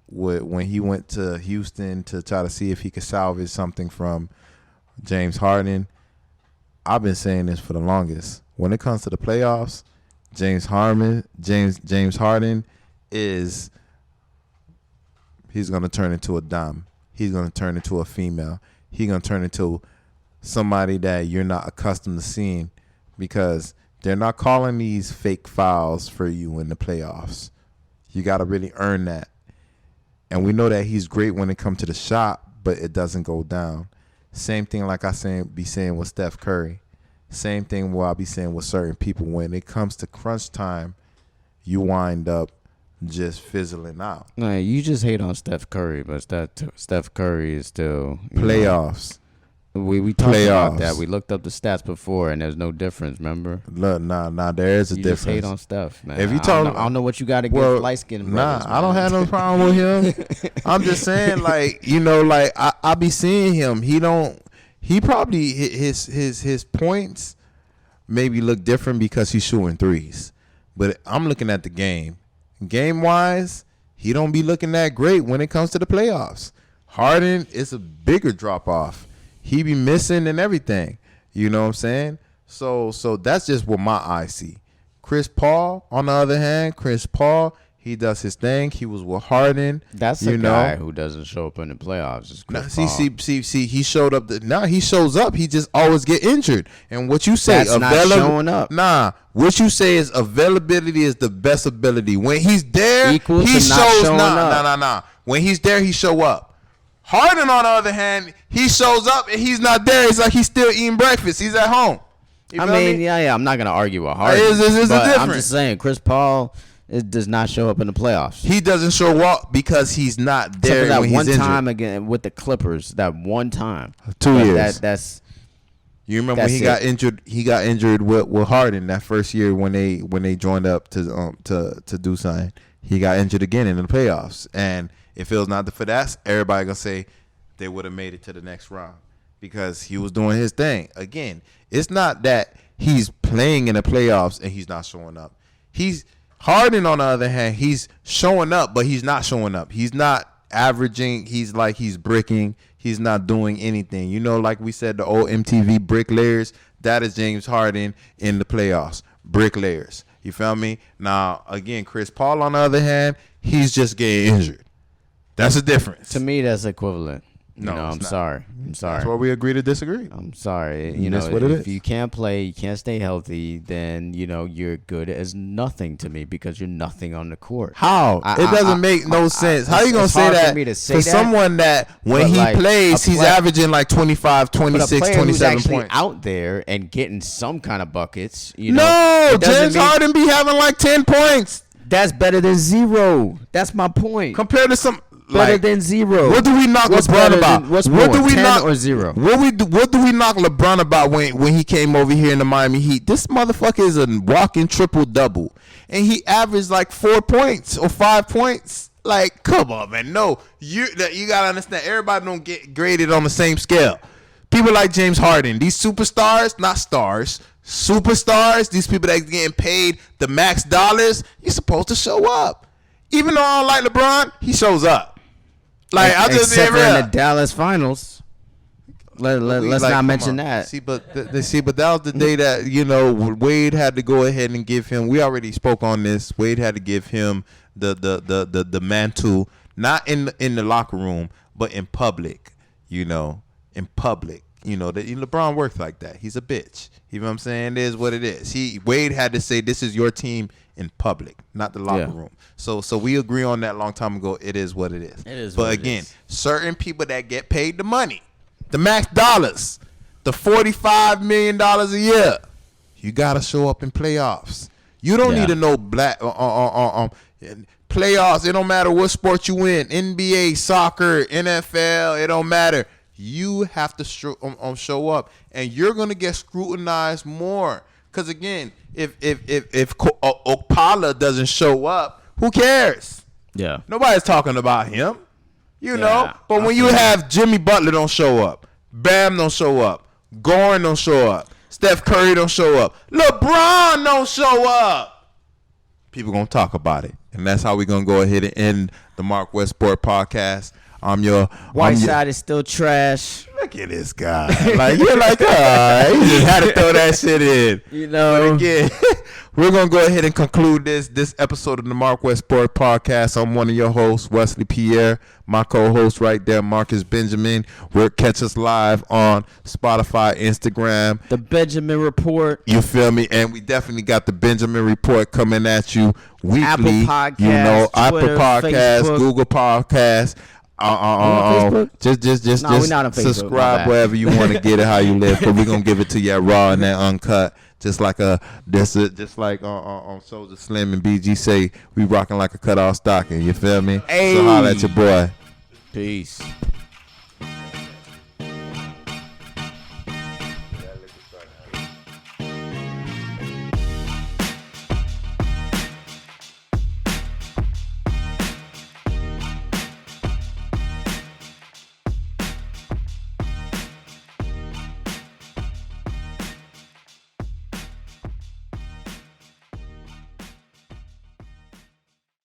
when he went to Houston to try to see if he could salvage something from James Harden, I've been saying this for the longest. When it comes to the playoffs, James Harden he's going to turn into a dime. He's going to turn into a female. He's going to turn into somebody that you're not accustomed to seeing because they're not calling these fake fouls for you in the playoffs. You got to really earn that. And we know that he's great when it comes to the shot, but it doesn't go down. Same thing like be saying with Steph Curry. Same thing what I'll be saying with certain people. When it comes to crunch time, you wind up just fizzling out. No, you just hate on Steph Curry, but Steph Curry is still playoffs. We talked about that. We looked up the stats before, and there's no difference. Remember? Look, nah, there is a difference. You just hate on Steph, man. If you I don't know what you got against light skinned brothers. Nah, I don't have no problem with him. I'm just saying, like, you know, like I be seeing him. He probably his points maybe look different because he's shooting threes. But I'm looking at the game. Game wise, he don't be looking that great when it comes to the playoffs. Harden is a bigger drop off. He be missing and everything. You know what I'm saying? So that's just what my eyes see. Chris Paul, on the other hand, he does his thing. He was with Harden. That's the guy who doesn't show up in the playoffs. Is Chris Paul. See, he showed up. Now he shows up. He just always get injured. And what you say, that's not showing up. Nah, what you say is availability is the best ability. When he's there, he shows. Nah. When he's there, he show up. Harden, on the other hand, he shows up and he's not there. It's like he's still eating breakfast. He's at home. I mean, yeah. I'm not gonna argue with Harden. But I'm just saying, Chris Paul does not show up in the playoffs. He doesn't show up because he's not there. Except for that one injured. time again with the Clippers. That one time. 2 years. That's. You remember when he got injured? He got injured with Harden that first year when they joined up to do something. He got injured again in the playoffs, and if it was not for that, everybody gonna say they would have made it to the next round because he was doing his thing. Again, it's not that he's playing in the playoffs and he's not showing up. Harden, on the other hand, he's showing up, but he's not showing up. He's not averaging. He's bricking. He's not doing anything. You know, like we said, the old MTV bricklayers, that is James Harden in the playoffs. Bricklayers. You feel me? Now, again, Chris Paul, on the other hand, he's just getting injured. That's the difference. To me, that's equivalent. No, I'm sorry. That's where we agree to disagree. I'm sorry. That's what it is. If you can't play, you can't stay healthy, then, you're good as nothing to me because you're nothing on the court. How? It doesn't make no sense. How you going to say that for someone that when he plays, he's averaging like 25, 26, 27 points. Out there and getting some kind of buckets. No, James Harden be having like 10 points. That's better than zero. That's my point. Compared to some... Better than zero. What do we knock LeBron about? What do we knock or zero? What do we knock LeBron about when he came over here in the Miami Heat? This motherfucker is a walking triple double, and he averaged like 4 points or 5 points. Like, come on, man. No, you gotta understand. Everybody don't get graded on the same scale. People like James Harden, these superstars, not stars, superstars. These people that getting paid the max dollars. You're supposed to show up. Even though I don't like LeBron, he shows up. Like I just except for in the Dallas finals. Let's not mention that. But that was the day that Wade had to go ahead and give him. We already spoke on this. Wade had to give him the mantle, not in the locker room, but in public. In public. LeBron works like that. He's a bitch. You know what I'm saying? It is what it is. Wade had to say this is your team in public, not the locker room. So we agree on that a long time ago. It is what it is. It is. But again, certain people that get paid the money, the max dollars, the $45 million a year, you gotta show up in playoffs. You don't need to know playoffs. It don't matter what sport you in, NBA, soccer, NFL. It don't matter. You have to show up, and you're gonna get scrutinized more. Because again, if Opala doesn't show up, who cares? Yeah, nobody's talking about him. You know. But when you have Jimmy Butler don't show up, Bam don't show up, Goran don't show up, Steph Curry don't show up, LeBron don't show up, people gonna talk about it. And that's how we're gonna go ahead and end the MarcWes Sport Podcast. Whiteside is still trash. Look at this guy. Like, you're like, he just had to throw that shit in. But again, we're going to go ahead and conclude this episode of the MarcWes Sport Podcast. I'm one of your hosts, Wesley Pierre. My co-host right there, Marcus Benjamin. Catch us live on Spotify, Instagram. The Benjamin Report. You feel me? And we definitely got the Benjamin Report coming at you weekly. Apple Podcasts, Apple Podcasts, Facebook. Google Podcasts. Just we're not on Facebook, subscribe wherever you want to get it, how you live. But we're gonna give it to you raw and that uncut, just like on Soldier Slim and BG say, we rocking like a cut off stocking. You feel me? Hey. So holla at your boy. Peace.